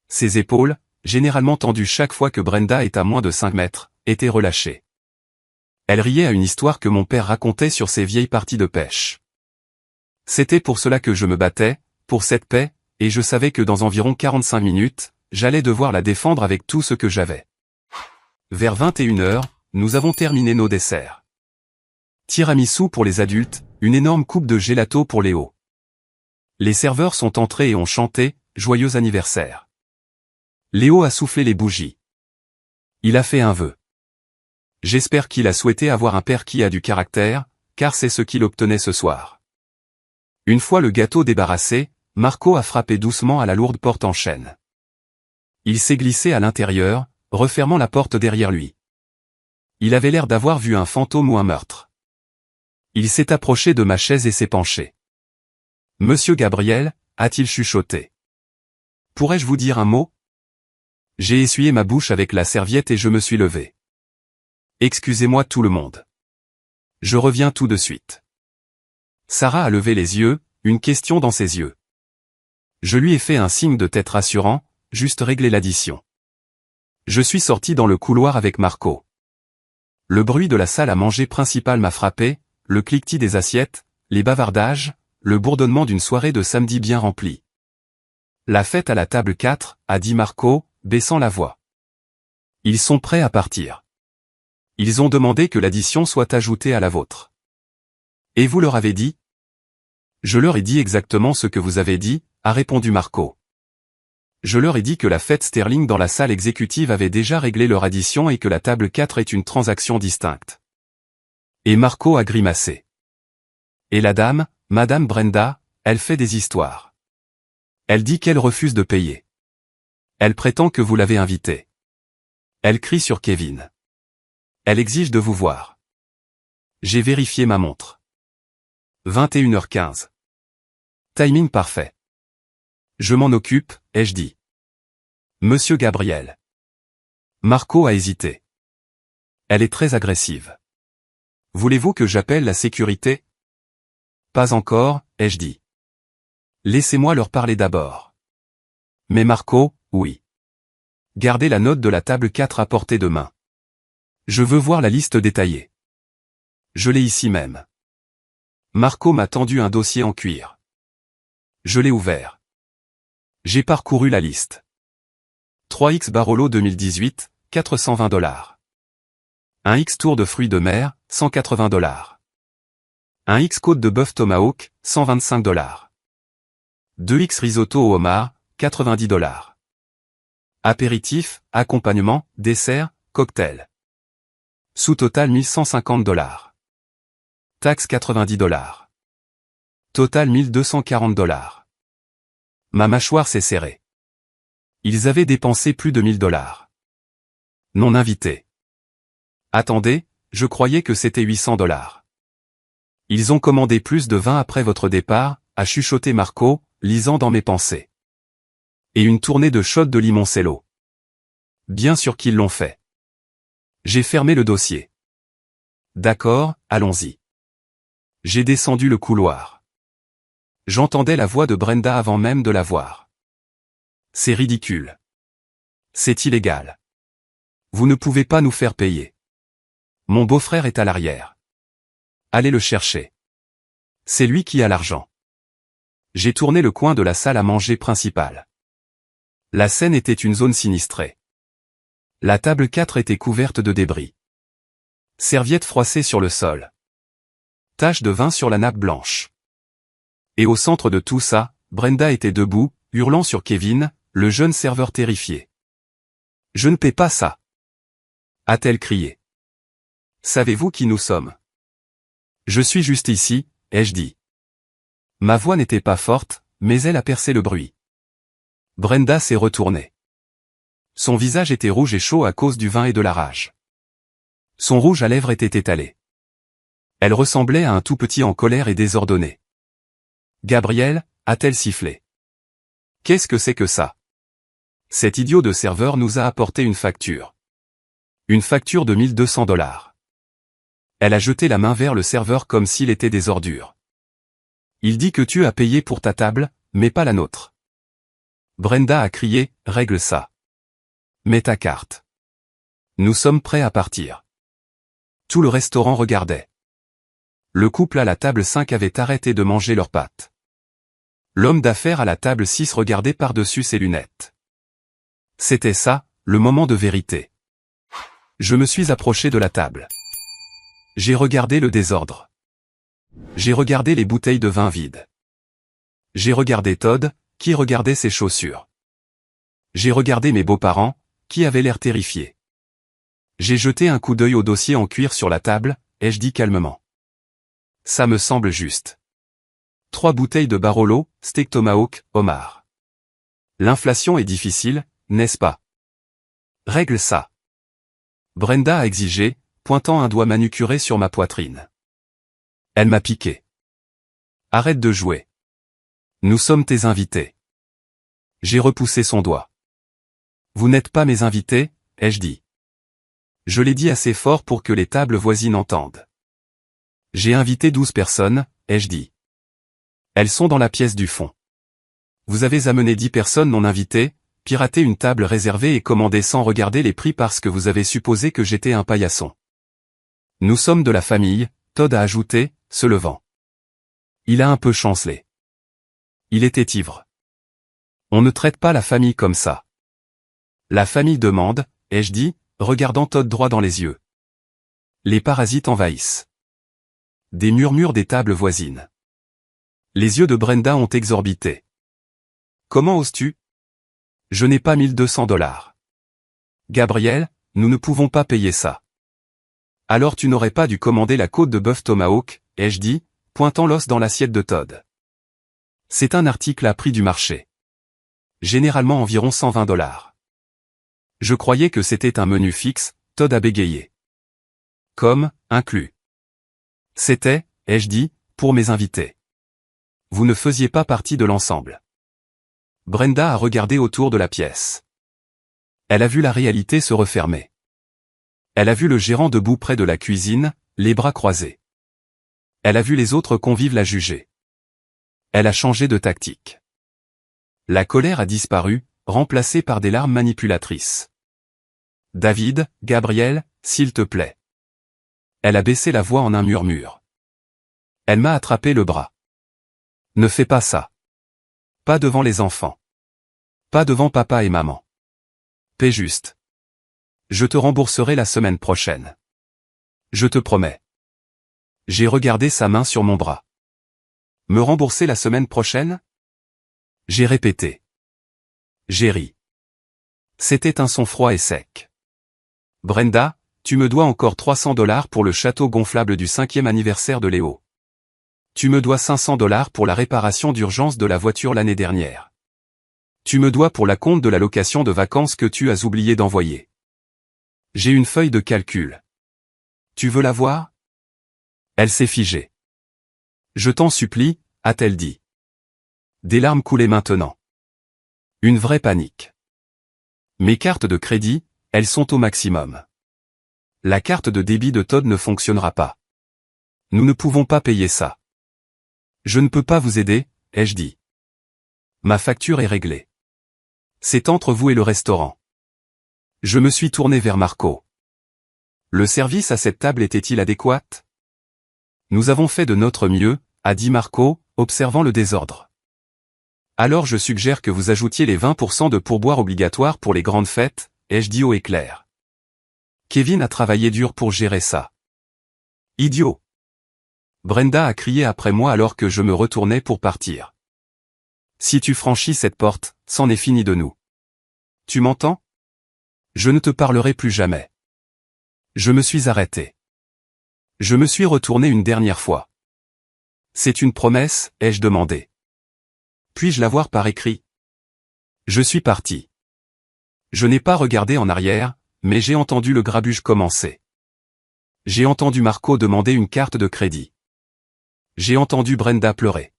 Ses épaules, généralement tendues chaque fois que Brenda est à moins de 5 mètres, étaient relâchées. Elle riait à une histoire que mon père racontait sur ses vieilles parties de pêche. C'était pour cela que je me battais, pour cette paix, et je savais que dans environ 45 minutes, j'allais devoir la défendre avec tout ce que j'avais. Vers 21h, nous avons terminé nos desserts. Tiramisu pour les adultes, une énorme coupe de gelato pour Léo. Les serveurs sont entrés et ont chanté « Joyeux anniversaire ». Léo a soufflé les bougies. Il a fait un vœu. J'espère qu'il a souhaité avoir un père qui a du caractère, car c'est ce qu'il obtenait ce soir. Une fois le gâteau débarrassé, Marco a frappé doucement à la lourde porte en chêne. Il s'est glissé à l'intérieur, refermant la porte derrière lui. Il avait l'air d'avoir vu un fantôme ou un meurtre. Il s'est approché de ma chaise et s'est penché. « Monsieur Gabriel » a-t-il chuchoté. « Pourrais-je vous dire un mot ?» J'ai essuyé ma bouche avec la serviette et je me suis levé. « Excusez-moi tout le monde. Je reviens tout de suite. » Sarah a levé les yeux, une question dans ses yeux. Je lui ai fait un signe de tête rassurant, juste régler l'addition. Je suis sorti dans le couloir avec Marco. Le bruit de la salle à manger principale m'a frappé, le cliquetis des assiettes, les bavardages, le bourdonnement d'une soirée de samedi bien remplie. La fête à la table 4, a dit Marco, baissant la voix. Ils sont prêts à partir. Ils ont demandé que l'addition soit ajoutée à la vôtre. Et vous leur avez dit? Je leur ai dit exactement ce que vous avez dit, a répondu Marco. Je leur ai dit que la fête Sterling dans la salle exécutive avait déjà réglé leur addition et que la table 4 est une transaction distincte. Et Marco a grimacé. Et la dame, Madame Brenda, elle fait des histoires. Elle dit qu'elle refuse de payer. Elle prétend que vous l'avez invitée. Elle crie sur Kevin. Elle exige de vous voir. J'ai vérifié ma montre. 21h15. Timing parfait. Je m'en occupe, ai-je dit. Monsieur Gabriel. Marco a hésité. Elle est très agressive. Voulez-vous que j'appelle la sécurité? Pas encore, ai-je dit. Laissez-moi leur parler d'abord. Mais Marco, oui. Gardez la note de la table 4 à portée de main. Je veux voir la liste détaillée. Je l'ai ici même. Marco m'a tendu un dossier en cuir. Je l'ai ouvert. J'ai parcouru la liste. 3X Barolo 2018, $420. Un X Tour de fruits de mer, $180. Un X Côte de bœuf Tomahawk, $125. 2X Risotto au homard, $90. Apéritif, accompagnement, dessert, cocktail. Sous-total $1150. Taxe $90. Total $1240. Ma mâchoire s'est serrée. Ils avaient dépensé plus de $1000. Non invité. Attendez, je croyais que c'était $800. Ils ont commandé plus de vin après votre départ, a chuchoté Marco, lisant dans mes pensées. Et une tournée de shots de limoncello. Bien sûr qu'ils l'ont fait. J'ai fermé le dossier. D'accord, allons-y. J'ai descendu le couloir. J'entendais la voix de Brenda avant même de la voir. C'est ridicule. C'est illégal. Vous ne pouvez pas nous faire payer. Mon beau-frère est à l'arrière. Allez le chercher. C'est lui qui a l'argent. J'ai tourné le coin de la salle à manger principale. La scène était une zone sinistrée. La table 4 était couverte de débris. Serviettes froissées sur le sol. Taches de vin sur la nappe blanche. Et au centre de tout ça, Brenda était debout, hurlant sur Kevin, le jeune serveur terrifié. « Je ne paie pas ça !» a-t-elle crié. « Savez-vous qui nous sommes ? Je suis juste ici, ai-je dit. » Ma voix n'était pas forte, mais elle a percé le bruit. Brenda s'est retournée. Son visage était rouge et chaud à cause du vin et de la rage. Son rouge à lèvres était étalé. Elle ressemblait à un tout petit en colère et désordonné. « Gabriel » a-t-elle sifflé. « Qu'est-ce que c'est que ça ? Cet idiot de serveur nous a apporté une facture. Une facture de $1200. » Elle a jeté la main vers le serveur comme s'il était des ordures. « Il dit que tu as payé pour ta table, mais pas la nôtre. » Brenda a crié, « Règle ça. Mets ta carte. Nous sommes prêts à partir. » Tout le restaurant regardait. Le couple à la table 5 avait arrêté de manger leurs pâtes. L'homme d'affaires à la table 6 regardait par-dessus ses lunettes. C'était ça, le moment de vérité. Je me suis approché de la table. J'ai regardé le désordre. J'ai regardé les bouteilles de vin vides. J'ai regardé Todd, qui regardait ses chaussures. J'ai regardé mes beaux-parents, qui avaient l'air terrifiés. J'ai jeté un coup d'œil au dossier en cuir sur la table, et je dis calmement. Ça me semble juste. 3 bouteilles de Barolo, steak tomahawk, homard. L'inflation est difficile, n'est-ce pas? Règle ça. Brenda a exigé, pointant un doigt manucuré sur ma poitrine. Elle m'a piqué. Arrête de jouer. Nous sommes tes invités. J'ai repoussé son doigt. Vous n'êtes pas mes invités, ai-je dit. Je l'ai dit assez fort pour que les tables voisines entendent. J'ai invité 12 personnes, ai-je dit. Elles sont dans la pièce du fond. Vous avez amené 10 personnes non invitées, piraté une table réservée et commandé sans regarder les prix parce que vous avez supposé que j'étais un paillasson. Nous sommes de la famille, Todd a ajouté, se levant. Il a un peu chancelé. Il était ivre. On ne traite pas la famille comme ça. La famille demande, ai-je dit, regardant Todd droit dans les yeux. Les parasites envahissent. Des murmures des tables voisines. Les yeux de Brenda ont exorbité. Comment oses-tu? Je n'ai pas $1200. Gabriel, nous ne pouvons pas payer ça. Alors tu n'aurais pas dû commander la côte de bœuf tomahawk, ai-je dit, pointant l'os dans l'assiette de Todd. C'est un article à prix du marché. Généralement environ $120. Je croyais que c'était un menu fixe, Todd a bégayé. Comme, inclus. C'était, ai-je dit, pour mes invités. Vous ne faisiez pas partie de l'ensemble. Brenda a regardé autour de la pièce. Elle a vu la réalité se refermer. Elle a vu le gérant debout près de la cuisine, les bras croisés. Elle a vu les autres convives la juger. Elle a changé de tactique. La colère a disparu, remplacée par des larmes manipulatrices. David, Gabriel, s'il te plaît. Elle a baissé la voix en un murmure. Elle m'a attrapé le bras. Ne fais pas ça. Pas devant les enfants. Pas devant papa et maman. Paie juste. Je te rembourserai la semaine prochaine. Je te promets. J'ai regardé sa main sur mon bras. Me rembourser la semaine prochaine? J'ai répété. J'ai ri. C'était un son froid et sec. Brenda, tu me dois encore $300 pour le château gonflable du 5e anniversaire de Léo. Tu me dois $500 pour la réparation d'urgence de la voiture l'année dernière. Tu me dois pour la compte de la location de vacances que tu as oublié d'envoyer. J'ai une feuille de calcul. Tu veux la voir? Elle s'est figée. Je t'en supplie, a-t-elle dit. Des larmes coulaient maintenant. Une vraie panique. Mes cartes de crédit, elles sont au maximum. La carte de débit de Todd ne fonctionnera pas. Nous ne pouvons pas payer ça. Je ne peux pas vous aider, ai-je dit. Ma facture est réglée. C'est entre vous et le restaurant. Je me suis tourné vers Marco. Le service à cette table était-il adéquat? Nous avons fait de notre mieux, a dit Marco, observant le désordre. Alors je suggère que vous ajoutiez les 20% de pourboire obligatoires pour les grandes fêtes, ai-je dit haut et clair. Kevin a travaillé dur pour gérer ça. Idiot. Brenda a crié après moi alors que je me retournais pour partir. Si tu franchis cette porte, c'en est fini de nous. Tu m'entends? Je ne te parlerai plus jamais. Je me suis arrêté. Je me suis retourné une dernière fois. C'est une promesse, ai-je demandé. Puis-je l'avoir par écrit? Je suis parti. Je n'ai pas regardé en arrière, mais j'ai entendu le grabuge commencer. J'ai entendu Marco demander une carte de crédit. J'ai entendu Brenda pleurer.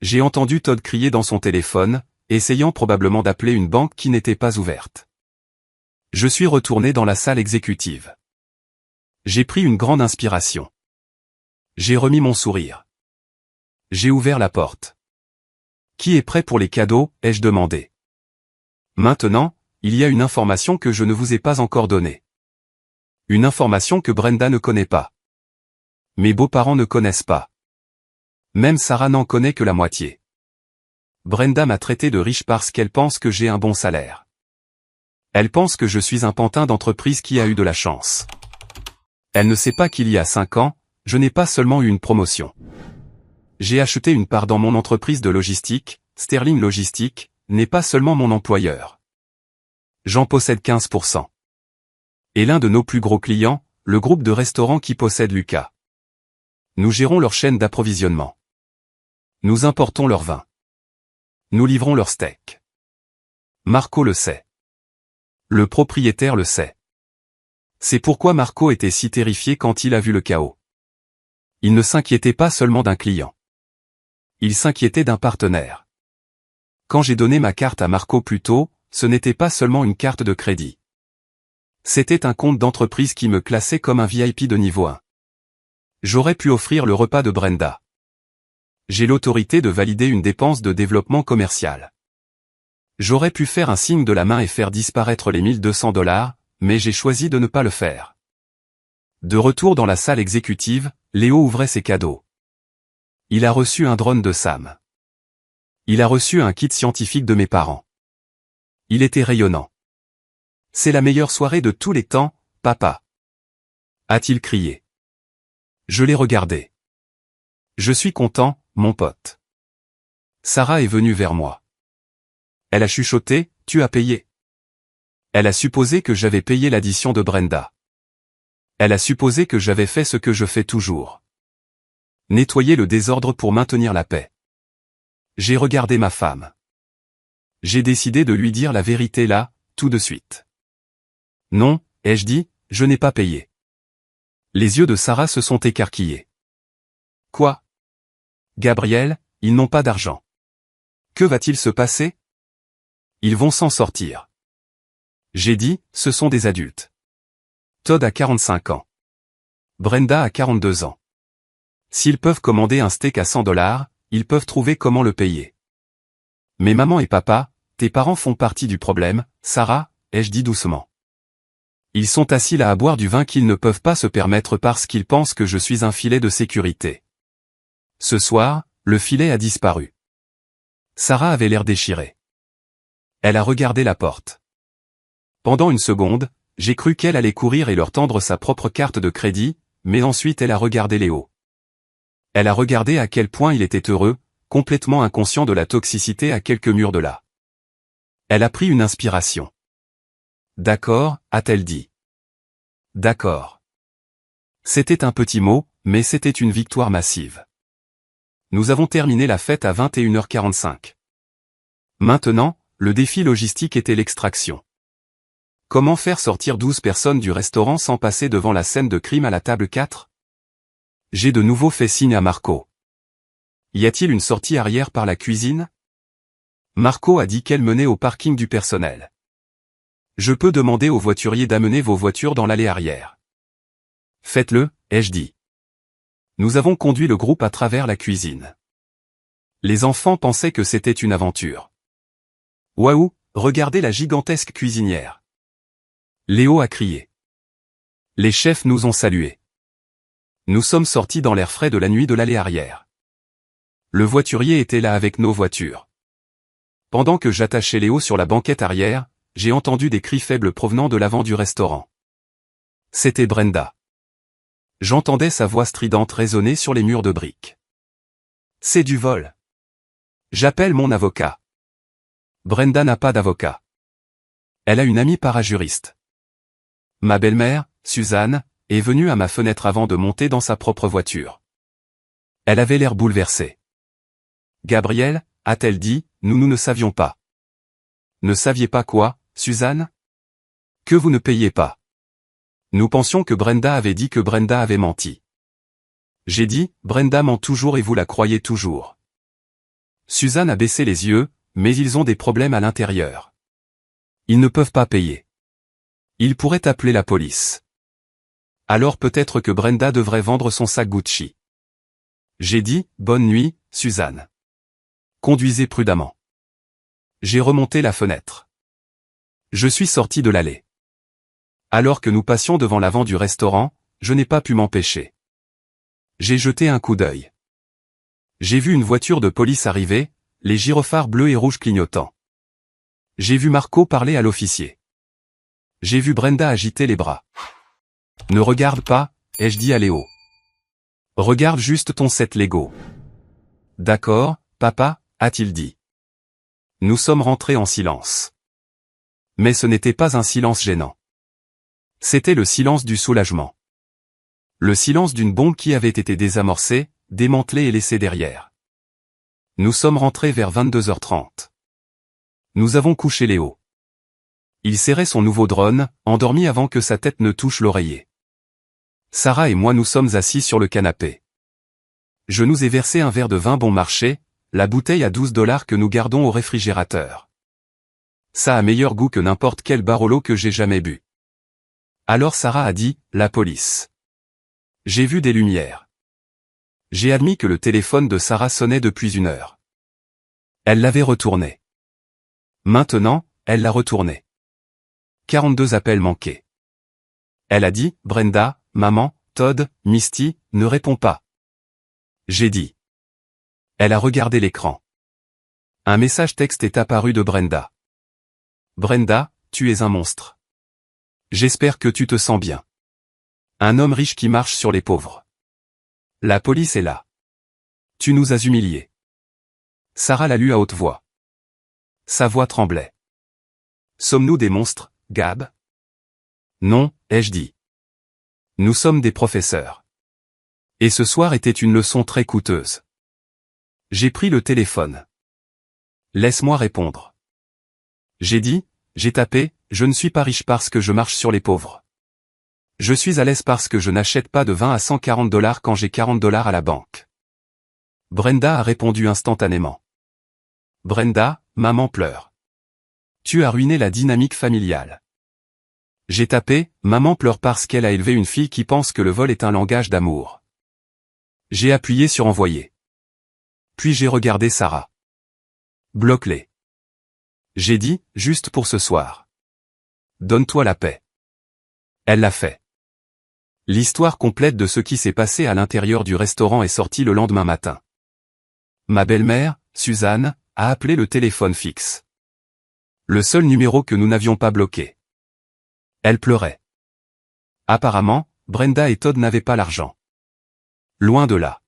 J'ai entendu Todd crier dans son téléphone, essayant probablement d'appeler une banque qui n'était pas ouverte. Je suis retourné dans la salle exécutive. J'ai pris une grande inspiration. J'ai remis mon sourire. J'ai ouvert la porte. Qui est prêt pour les cadeaux, ai-je demandé. Maintenant, il y a une information que je ne vous ai pas encore donnée. Une information que Brenda ne connaît pas. Mes beaux-parents ne connaissent pas. Même Sarah n'en connaît que la moitié. Brenda m'a traité de riche parce qu'elle pense que j'ai un bon salaire. Elle pense que je suis un pantin d'entreprise qui a eu de la chance. Elle ne sait pas qu'il y a 5 ans, je n'ai pas seulement eu une promotion. J'ai acheté une part dans mon entreprise de logistique, Sterling Logistique, n'est pas seulement mon employeur. J'en possède 15%. Et l'un de nos plus gros clients, le groupe de restaurants qui possède Lucas. Nous gérons leur chaîne d'approvisionnement. Nous importons leur vin. Nous livrons leur steak. Marco le sait. Le propriétaire le sait. C'est pourquoi Marco était si terrifié quand il a vu le chaos. Il ne s'inquiétait pas seulement d'un client. Il s'inquiétait d'un partenaire. Quand j'ai donné ma carte à Marco plus tôt, ce n'était pas seulement une carte de crédit. C'était un compte d'entreprise qui me classait comme un VIP de niveau 1. J'aurais pu offrir le repas de Brenda. J'ai l'autorité de valider une dépense de développement commercial. J'aurais pu faire un signe de la main et faire disparaître les $1200, mais j'ai choisi de ne pas le faire. De retour dans la salle exécutive, Léo ouvrait ses cadeaux. Il a reçu un drone de Sam. Il a reçu un kit scientifique de mes parents. Il était rayonnant. C'est la meilleure soirée de tous les temps, papa. A-t-il crié. Je l'ai regardé. Je suis content, mon pote. Sarah est venue vers moi. Elle a chuchoté, tu as payé. Elle a supposé que j'avais payé l'addition de Brenda. Elle a supposé que j'avais fait ce que je fais toujours. Nettoyer le désordre pour maintenir la paix. J'ai regardé ma femme. J'ai décidé de lui dire la vérité là, tout de suite. Non, ai-je dit, je n'ai pas payé. Les yeux de Sarah se sont écarquillés. Quoi? Gabriel, ils n'ont pas d'argent. Que va-t-il se passer? Ils vont s'en sortir. J'ai dit, ce sont des adultes. Todd a 45 ans. Brenda a 42 ans. S'ils peuvent commander un steak à $100, ils peuvent trouver comment le payer. Mais maman et papa, tes parents font partie du problème, Sarah, ai-je dit doucement. Ils sont assis là à boire du vin qu'ils ne peuvent pas se permettre parce qu'ils pensent que je suis un filet de sécurité. Ce soir, le filet a disparu. Sarah avait l'air déchirée. Elle a regardé la porte. Pendant une seconde, j'ai cru qu'elle allait courir et leur tendre sa propre carte de crédit, mais ensuite elle a regardé Léo. Elle a regardé à quel point il était heureux, complètement inconscient de la toxicité à quelques murs de là. Elle a pris une inspiration. D'accord, a-t-elle dit. D'accord. C'était un petit mot, mais c'était une victoire massive. Nous avons terminé la fête à 21h45. Maintenant, le défi logistique était l'extraction. Comment faire sortir 12 personnes du restaurant sans passer devant la scène de crime à la table 4? J'ai de nouveau fait signe à Marco. Y a-t-il une sortie arrière par la cuisine? Marco a dit qu'elle menait au parking du personnel. Je peux demander aux voituriers d'amener vos voitures dans l'allée arrière. Faites-le, ai-je dit. Nous avons conduit le groupe à travers la cuisine. Les enfants pensaient que c'était une aventure. Waouh, regardez la gigantesque cuisinière. Léo a crié. Les chefs nous ont salués. Nous sommes sortis dans l'air frais de la nuit de l'allée arrière. Le voiturier était là avec nos voitures. Pendant que j'attachais Léo sur la banquette arrière, j'ai entendu des cris faibles provenant de l'avant du restaurant. C'était Brenda. J'entendais sa voix stridente résonner sur les murs de briques. C'est du vol. J'appelle mon avocat. Brenda n'a pas d'avocat. Elle a une amie parajuriste. Ma belle-mère, Suzanne, est venue à ma fenêtre avant de monter dans sa propre voiture. Elle avait l'air bouleversée. Gabriel, a-t-elle dit, nous ne savions pas. Ne saviez pas quoi, Suzanne? Que vous ne payiez pas. Nous pensions que Brenda avait dit que Brenda avait menti. J'ai dit, Brenda ment toujours et vous la croyez toujours. Suzanne a baissé les yeux, mais ils ont des problèmes à l'intérieur. Ils ne peuvent pas payer. Ils pourraient appeler la police. Alors peut-être que Brenda devrait vendre son sac Gucci. J'ai dit, bonne nuit, Suzanne. Conduisez prudemment. J'ai remonté la fenêtre. Je suis sorti de l'allée. Alors que nous passions devant l'avant du restaurant, je n'ai pas pu m'empêcher. J'ai jeté un coup d'œil. J'ai vu une voiture de police arriver, les gyrophares bleus et rouges clignotants. J'ai vu Marco parler à l'officier. J'ai vu Brenda agiter les bras. Ne regarde pas, ai-je dit à Léo. Regarde juste ton set Lego. D'accord, papa, a-t-il dit. Nous sommes rentrés en silence. Mais ce n'était pas un silence gênant. C'était le silence du soulagement. Le silence d'une bombe qui avait été désamorcée, démantelée et laissée derrière. Nous sommes rentrés vers 22h30. Nous avons couché Léo. Il serrait son nouveau drone, endormi avant que sa tête ne touche l'oreiller. Sarah et moi nous sommes assis sur le canapé. Je nous ai versé un verre de vin bon marché, la bouteille à 12 $ que nous gardons au réfrigérateur. Ça a meilleur goût que n'importe quel Barolo que j'ai jamais bu. Alors Sarah a dit, la police. J'ai vu des lumières. J'ai admis que le téléphone de Sarah sonnait depuis 1 heure. Elle l'avait retourné. Maintenant, elle l'a retourné. 42 appels manqués. Elle a dit, Brenda, maman, Todd, Misty, ne réponds pas. J'ai dit. Elle a regardé l'écran. Un message texte est apparu de Brenda. Brenda, tu es un monstre. J'espère que tu te sens bien. Un homme riche qui marche sur les pauvres. La police est là. Tu nous as humiliés. Sarah l'a lu à haute voix. Sa voix tremblait. Sommes-nous des monstres, Gab? Non, ai-je dit. Nous sommes des professeurs. Et ce soir était une leçon très coûteuse. J'ai pris le téléphone. Laisse-moi répondre. J'ai dit, j'ai tapé, je ne suis pas riche parce que je marche sur les pauvres. Je suis à l'aise parce que je n'achète pas de 20 à 140 $ quand j'ai 40 $ à la banque. Brenda a répondu instantanément. Brenda, maman pleure. Tu as ruiné la dynamique familiale. J'ai tapé, maman pleure parce qu'elle a élevé une fille qui pense que le vol est un langage d'amour. J'ai appuyé sur envoyer. Puis j'ai regardé Sarah. Bloque-les. J'ai dit, juste pour ce soir. Donne-toi la paix. Elle l'a fait. L'histoire complète de ce qui s'est passé à l'intérieur du restaurant est sortie le lendemain matin. Ma belle-mère, Suzanne, a appelé le téléphone fixe. Le seul numéro que nous n'avions pas bloqué. Elle pleurait. Apparemment, Brenda et Todd n'avaient pas l'argent. Loin de là.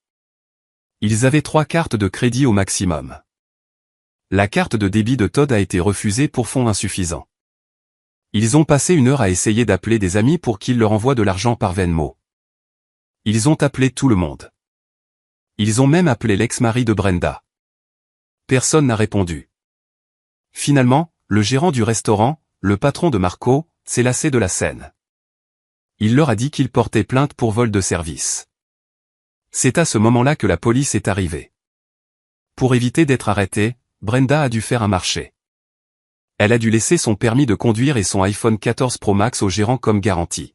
Ils avaient 3 cartes de crédit au maximum. La carte de débit de Todd a été refusée pour fonds insuffisants. Ils ont passé 1 heure à essayer d'appeler des amis pour qu'ils leur envoient de l'argent par Venmo. Ils ont appelé tout le monde. Ils ont même appelé l'ex-mari de Brenda. Personne n'a répondu. Finalement, le gérant du restaurant, le patron de Marco, s'est lassé de la scène. Il leur a dit qu'il portait plainte pour vol de service. C'est à ce moment-là que la police est arrivée. Pour éviter d'être arrêtée, Brenda a dû faire un marché. Elle a dû laisser son permis de conduire et son iPhone 14 Pro Max au gérant comme garantie.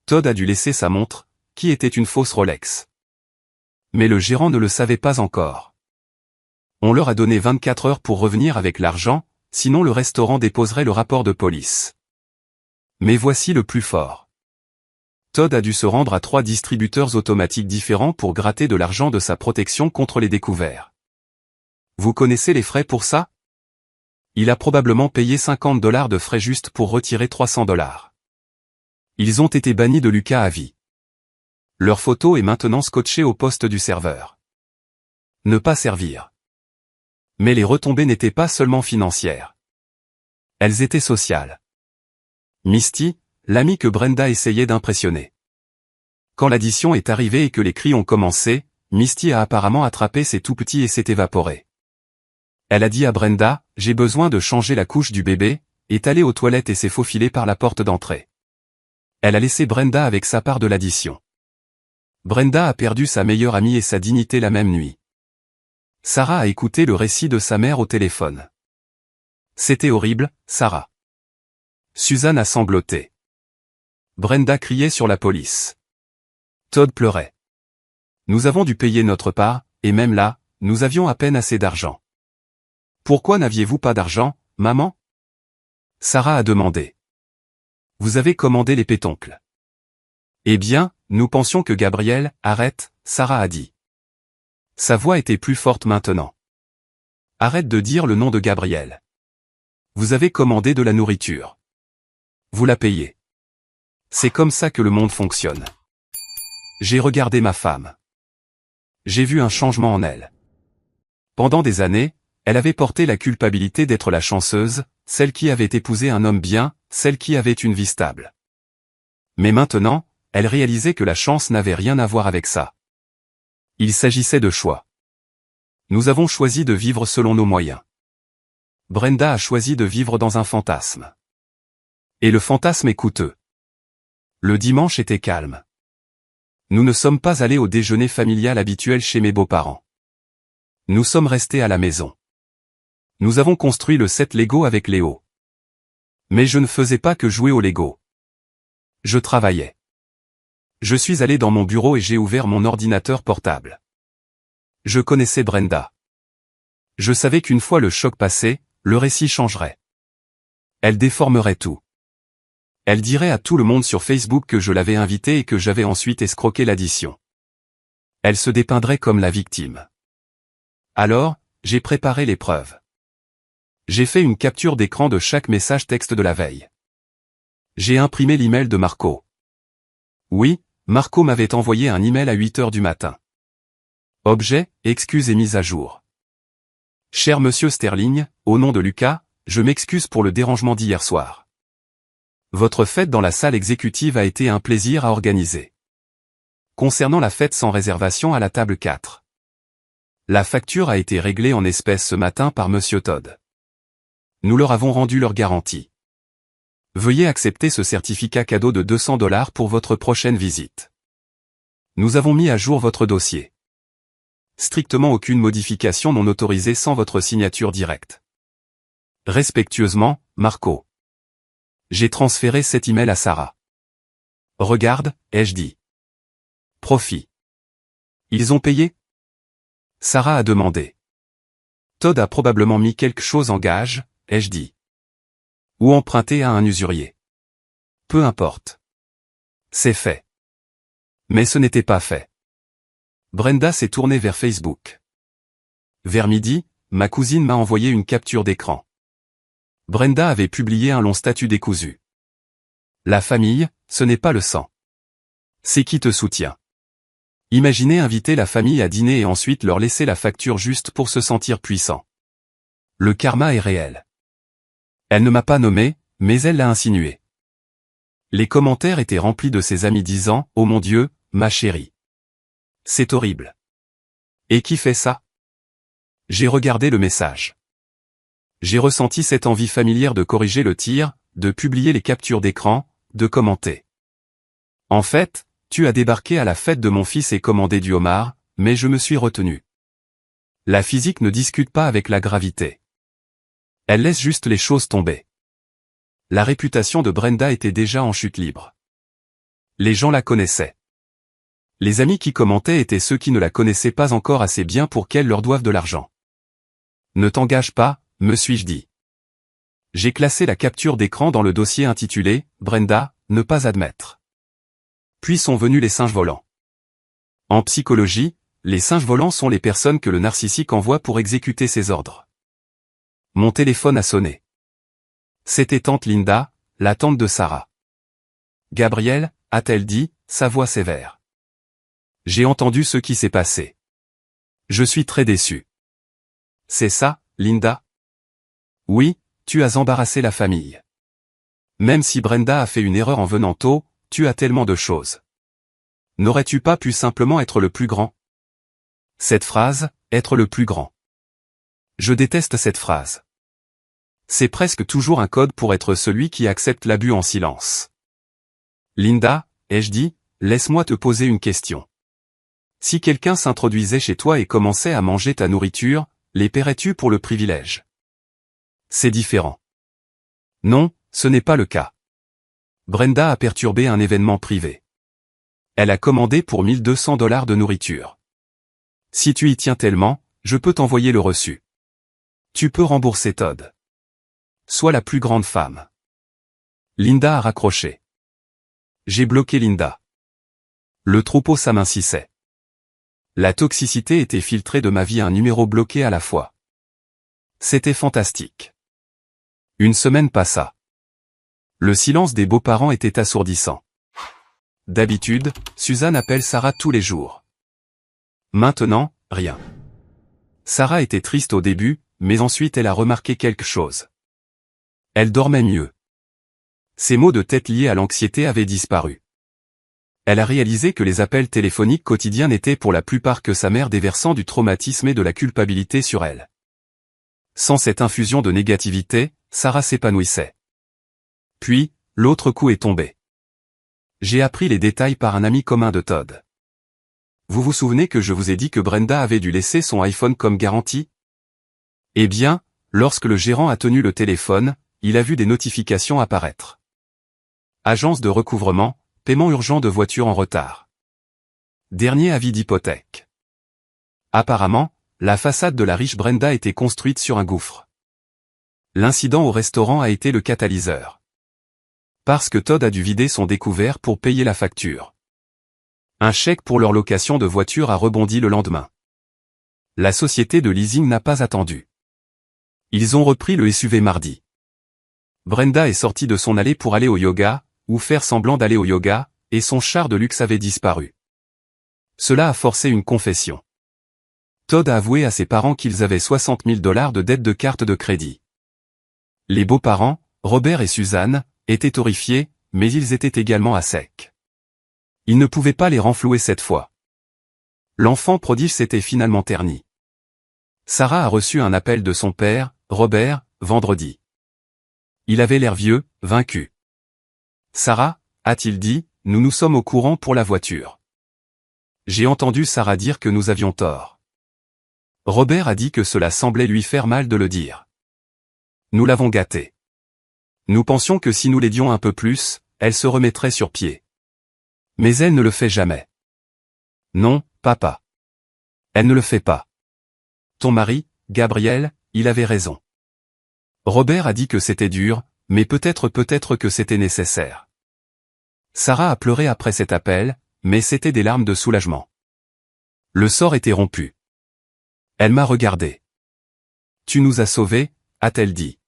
Todd a dû laisser sa montre, qui était une fausse Rolex. Mais le gérant ne le savait pas encore. On leur a donné 24 heures pour revenir avec l'argent, sinon le restaurant déposerait le rapport de police. Mais voici le plus fort. Todd a dû se rendre à 3 distributeurs automatiques différents pour gratter de l'argent de sa protection contre les découverts. Vous connaissez les frais pour ça? Il a probablement payé 50 $ de frais juste pour retirer 300 $. Ils ont été bannis de Lucas à vie. Leur photo est maintenant scotchée au poste du serveur. Ne pas servir. Mais les retombées n'étaient pas seulement financières. Elles étaient sociales. Misty, l'amie que Brenda essayait d'impressionner. Quand l'addition est arrivée et que les cris ont commencé, Misty a apparemment attrapé ses tout-petits et s'est évaporée. Elle a dit à Brenda, j'ai besoin de changer la couche du bébé, est allée aux toilettes et s'est faufilée par la porte d'entrée. Elle a laissé Brenda avec sa part de l'addition. Brenda a perdu sa meilleure amie et sa dignité la même nuit. Sarah a écouté le récit de sa mère au téléphone. C'était horrible, Sarah. Suzanne a sangloté. Brenda criait sur la police. Todd pleurait. Nous avons dû payer notre part, et même là, nous avions à peine assez d'argent. Pourquoi n'aviez-vous pas d'argent, maman? Sarah a demandé. Vous avez commandé les pétoncles. Eh bien, nous pensions que Gabriel, arrête, Sarah a dit. Sa voix était plus forte maintenant. Arrête de dire le nom de Gabriel. Vous avez commandé de la nourriture. Vous la payez. C'est comme ça que le monde fonctionne. J'ai regardé ma femme. J'ai vu un changement en elle. Pendant des années, elle avait porté la culpabilité d'être la chanceuse, celle qui avait épousé un homme bien, celle qui avait une vie stable. Mais maintenant, elle réalisait que la chance n'avait rien à voir avec ça. Il s'agissait de choix. Nous avons choisi de vivre selon nos moyens. Brenda a choisi de vivre dans un fantasme. Et le fantasme est coûteux. Le dimanche était calme. Nous ne sommes pas allés au déjeuner familial habituel chez mes beaux-parents. Nous sommes restés à la maison. Nous avons construit le set Lego avec Léo. Mais je ne faisais pas que jouer au Lego. Je travaillais. Je suis allé dans mon bureau et j'ai ouvert mon ordinateur portable. Je connaissais Brenda. Je savais qu'une fois le choc passé, le récit changerait. Elle déformerait tout. Elle dirait à tout le monde sur Facebook que je l'avais invitée et que j'avais ensuite escroqué l'addition. Elle se dépeindrait comme la victime. Alors, j'ai préparé les preuves. J'ai fait une capture d'écran de chaque message texte de la veille. J'ai imprimé l'email de Marco. Oui, Marco m'avait envoyé un email à 8 heures du matin. Objet, excuse et mise à jour. Cher Monsieur Sterling, au nom de Lucas, je m'excuse pour le dérangement d'hier soir. Votre fête dans la salle exécutive a été un plaisir à organiser. Concernant la fête sans réservation à la table 4. La facture a été réglée en espèces ce matin par Monsieur Todd. Nous leur avons rendu leur garantie. Veuillez accepter ce certificat cadeau de $200 pour votre prochaine visite. Nous avons mis à jour votre dossier. Strictement aucune modification non autorisée sans votre signature directe. Respectueusement, Marco. J'ai transféré cet email à Sarah. Regarde, ai-je dit. Profit. Ils ont payé? Sarah a demandé. Todd a probablement mis quelque chose en gage, ai-je dit. Ou emprunté à un usurier. Peu importe. C'est fait. Mais ce n'était pas fait. Brenda s'est tournée vers Facebook. Vers midi, ma cousine m'a envoyé une capture d'écran. Brenda avait publié un long statut décousu. La famille, ce n'est pas le sang. C'est qui te soutient. Imaginez inviter la famille à dîner et ensuite leur laisser la facture juste pour se sentir puissant. Le karma est réel. Elle ne m'a pas nommé, mais elle l'a insinué. Les commentaires étaient remplis de ses amis disant « Oh mon Dieu, ma chérie. C'est horrible. Et qui fait ça ?» J'ai regardé le message. J'ai ressenti cette envie familière de corriger le tir, de publier les captures d'écran, de commenter. En fait, tu as débarqué à la fête de mon fils et commandé du homard, mais je me suis retenu. La physique ne discute pas avec la gravité. Elle laisse juste les choses tomber. La réputation de Brenda était déjà en chute libre. Les gens la connaissaient. Les amis qui commentaient étaient ceux qui ne la connaissaient pas encore assez bien pour qu'elle leur doive de l'argent. Ne t'engage pas, me suis-je dit. J'ai classé la capture d'écran dans le dossier intitulé « Brenda, ne pas admettre ». Puis sont venus les singes volants. En psychologie, les singes volants sont les personnes que le narcissique envoie pour exécuter ses ordres. Mon téléphone a sonné. C'était tante Linda, la tante de Sarah. Gabriel, a-t-elle dit, sa voix sévère. J'ai entendu ce qui s'est passé. Je suis très déçu. C'est ça, Linda? Oui, tu as embarrassé la famille. Même si Brenda a fait une erreur en venant tôt, tu as tellement de choses. N'aurais-tu pas pu simplement être le plus grand? Cette phrase, être le plus grand. Je déteste cette phrase. C'est presque toujours un code pour être celui qui accepte l'abus en silence. Linda, ai-je dit, laisse-moi te poser une question. Si quelqu'un s'introduisait chez toi et commençait à manger ta nourriture, les paierais-tu pour le privilège? C'est différent. Non, ce n'est pas le cas. Brenda a perturbé un événement privé. Elle a commandé pour $1200 de nourriture. Si tu y tiens tellement, je peux t'envoyer le reçu. Tu peux rembourser Todd. Sois la plus grande femme. Linda a raccroché. J'ai bloqué Linda. Le troupeau s'amincissait. La toxicité était filtrée de ma vie, un numéro bloqué à la fois. C'était fantastique. Une semaine passa. Le silence des beaux-parents était assourdissant. D'habitude, Suzanne appelle Sarah tous les jours. Maintenant, rien. Sarah était triste au début, mais ensuite elle a remarqué quelque chose. Elle dormait mieux. Ses maux de tête liés à l'anxiété avaient disparu. Elle a réalisé que les appels téléphoniques quotidiens n'étaient pour la plupart que sa mère déversant du traumatisme et de la culpabilité sur elle. Sans cette infusion de négativité, Sarah s'épanouissait. Puis, l'autre coup est tombé. J'ai appris les détails par un ami commun de Todd. Vous vous souvenez que je vous ai dit que Brenda avait dû laisser son iPhone comme garantie? Eh bien, lorsque le gérant a tenu le téléphone, il a vu des notifications apparaître. Agence de recouvrement, paiement urgent de voiture en retard. Dernier avis d'hypothèque. Apparemment, la façade de la riche Brenda était construite sur un gouffre. L'incident au restaurant a été le catalyseur. Parce que Todd a dû vider son découvert pour payer la facture. Un chèque pour leur location de voiture a rebondi le lendemain. La société de leasing n'a pas attendu. Ils ont repris le SUV mardi. Brenda est sortie de son allée pour aller au yoga, ou faire semblant d'aller au yoga, et son char de luxe avait disparu. Cela a forcé une confession. Todd a avoué à ses parents qu'ils avaient 60 000 $ de dettes de carte de crédit. Les beaux-parents, Robert et Suzanne, étaient horrifiés, mais ils étaient également à sec. Ils ne pouvaient pas les renflouer cette fois. L'enfant prodige s'était finalement terni. Sarah a reçu un appel de son père, Robert, vendredi. Il avait l'air vieux, vaincu. Sarah, a-t-il dit, nous nous sommes au courant pour la voiture. J'ai entendu Sarah dire que nous avions tort. Robert a dit que cela semblait lui faire mal de le dire. Nous l'avons gâtée. Nous pensions que si nous l'aidions un peu plus, elle se remettrait sur pied. Mais elle ne le fait jamais. Non, papa. Elle ne le fait pas. Ton mari, Gabriel, il avait raison. Robert a dit que c'était dur, mais peut-être que c'était nécessaire. Sarah a pleuré après cet appel, mais c'était des larmes de soulagement. Le sort était rompu. Elle m'a regardé. Tu nous as sauvés, a-t-elle dit.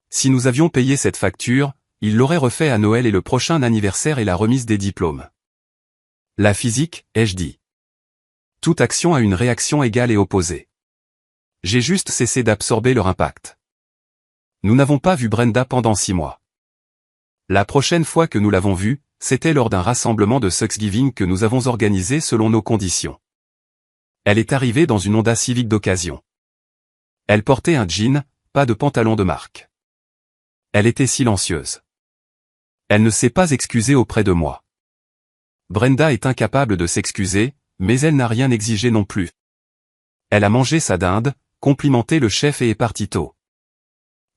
Si nous avions payé cette facture, il l'aurait refait à Noël et le prochain anniversaire et la remise des diplômes. La physique, ai-je dit. Toute action a une réaction égale et opposée. J'ai juste cessé d'absorber leur impact. Nous n'avons pas vu Brenda pendant 6 mois. La prochaine fois que nous l'avons vue, c'était lors d'un rassemblement de Thanksgiving que nous avons organisé selon nos conditions. Elle est arrivée dans une Honda Civic d'occasion. Elle portait un jean, pas de pantalon de marque. Elle était silencieuse. Elle ne s'est pas excusée auprès de moi. Brenda est incapable de s'excuser, mais elle n'a rien exigé non plus. Elle a mangé sa dinde, complimenté le chef et est partie tôt.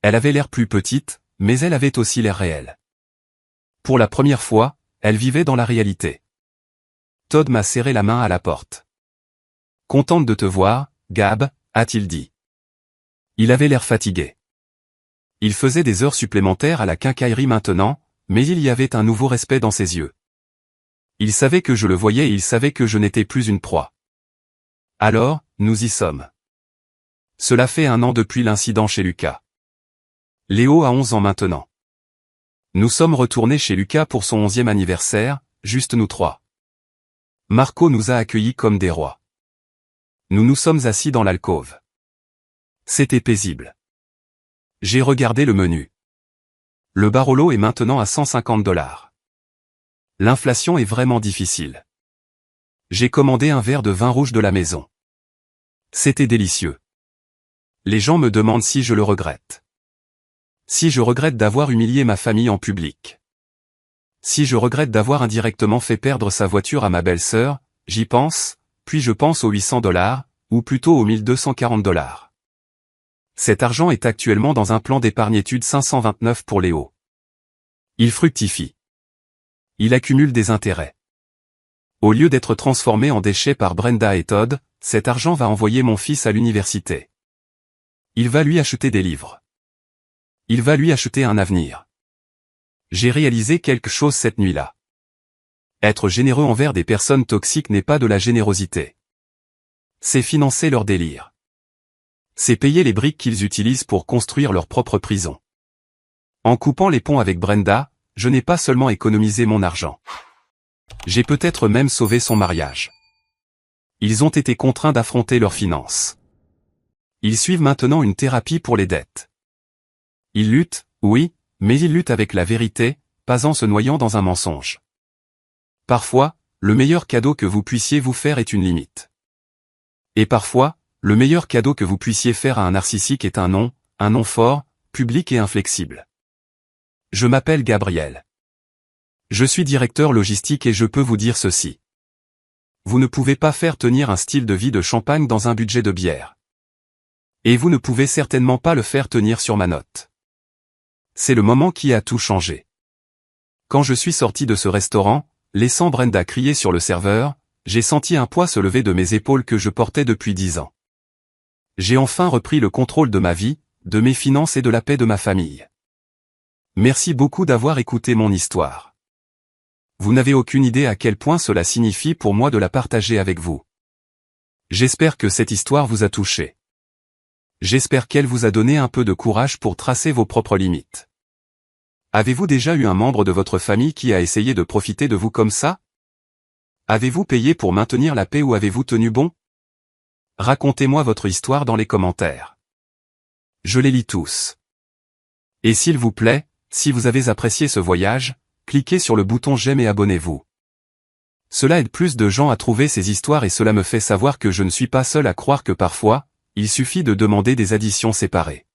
Elle avait l'air plus petite, mais elle avait aussi l'air réelle. Pour la première fois, elle vivait dans la réalité. Todd m'a serré la main à la porte. Contente de te voir, Gab, a-t-il dit. Il avait l'air fatigué. Il faisait des heures supplémentaires à la quincaillerie maintenant, mais il y avait un nouveau respect dans ses yeux. Il savait que je le voyais et il savait que je n'étais plus une proie. Alors, nous y sommes. Cela fait 1 an depuis l'incident chez Lucas. Léo a 11 ans maintenant. Nous sommes retournés chez Lucas pour son 11e anniversaire, juste nous 3. Marco nous a accueillis comme des rois. Nous nous sommes assis dans l'alcôve. C'était paisible. J'ai regardé le menu. Le Barolo est maintenant à 150 $. L'inflation est vraiment difficile. J'ai commandé un verre de vin rouge de la maison. C'était délicieux. Les gens me demandent si je le regrette. Si je regrette d'avoir humilié ma famille en public. Si je regrette d'avoir indirectement fait perdre sa voiture à ma belle-sœur, j'y pense, puis je pense aux 800 $, ou plutôt aux 1240 $. Cet argent est actuellement dans un plan d'épargne études 529 pour Léo. Il fructifie. Il accumule des intérêts. Au lieu d'être transformé en déchets par Brenda et Todd, cet argent va envoyer mon fils à l'université. Il va lui acheter des livres. Il va lui acheter un avenir. J'ai réalisé quelque chose cette nuit-là. Être généreux envers des personnes toxiques n'est pas de la générosité. C'est financer leur délire. C'est payer les briques qu'ils utilisent pour construire leur propre prison. En coupant les ponts avec Brenda, je n'ai pas seulement économisé mon argent. J'ai peut-être même sauvé son mariage. Ils ont été contraints d'affronter leurs finances. Ils suivent maintenant une thérapie pour les dettes. Ils luttent, oui, mais ils luttent avec la vérité, pas en se noyant dans un mensonge. Parfois, le meilleur cadeau que vous puissiez vous faire est une limite. Et parfois, le meilleur cadeau que vous puissiez faire à un narcissique est un nom fort, public et inflexible. Je m'appelle Gabriel. Je suis directeur logistique et je peux vous dire ceci. Vous ne pouvez pas faire tenir un style de vie de champagne dans un budget de bière. Et vous ne pouvez certainement pas le faire tenir sur ma note. C'est le moment qui a tout changé. Quand je suis sorti de ce restaurant, laissant Brenda crier sur le serveur, j'ai senti un poids se lever de mes épaules que je portais depuis 10 ans. J'ai enfin repris le contrôle de ma vie, de mes finances et de la paix de ma famille. Merci beaucoup d'avoir écouté mon histoire. Vous n'avez aucune idée à quel point cela signifie pour moi de la partager avec vous. J'espère que cette histoire vous a touché. J'espère qu'elle vous a donné un peu de courage pour tracer vos propres limites. Avez-vous déjà eu un membre de votre famille qui a essayé de profiter de vous comme ça? Avez-vous payé pour maintenir la paix ou avez-vous tenu bon? Racontez-moi votre histoire dans les commentaires. Je les lis tous. Et s'il vous plaît, si vous avez apprécié ce voyage, cliquez sur le bouton j'aime et abonnez-vous. Cela aide plus de gens à trouver ces histoires et cela me fait savoir que je ne suis pas seul à croire que parfois, il suffit de demander des additions séparées.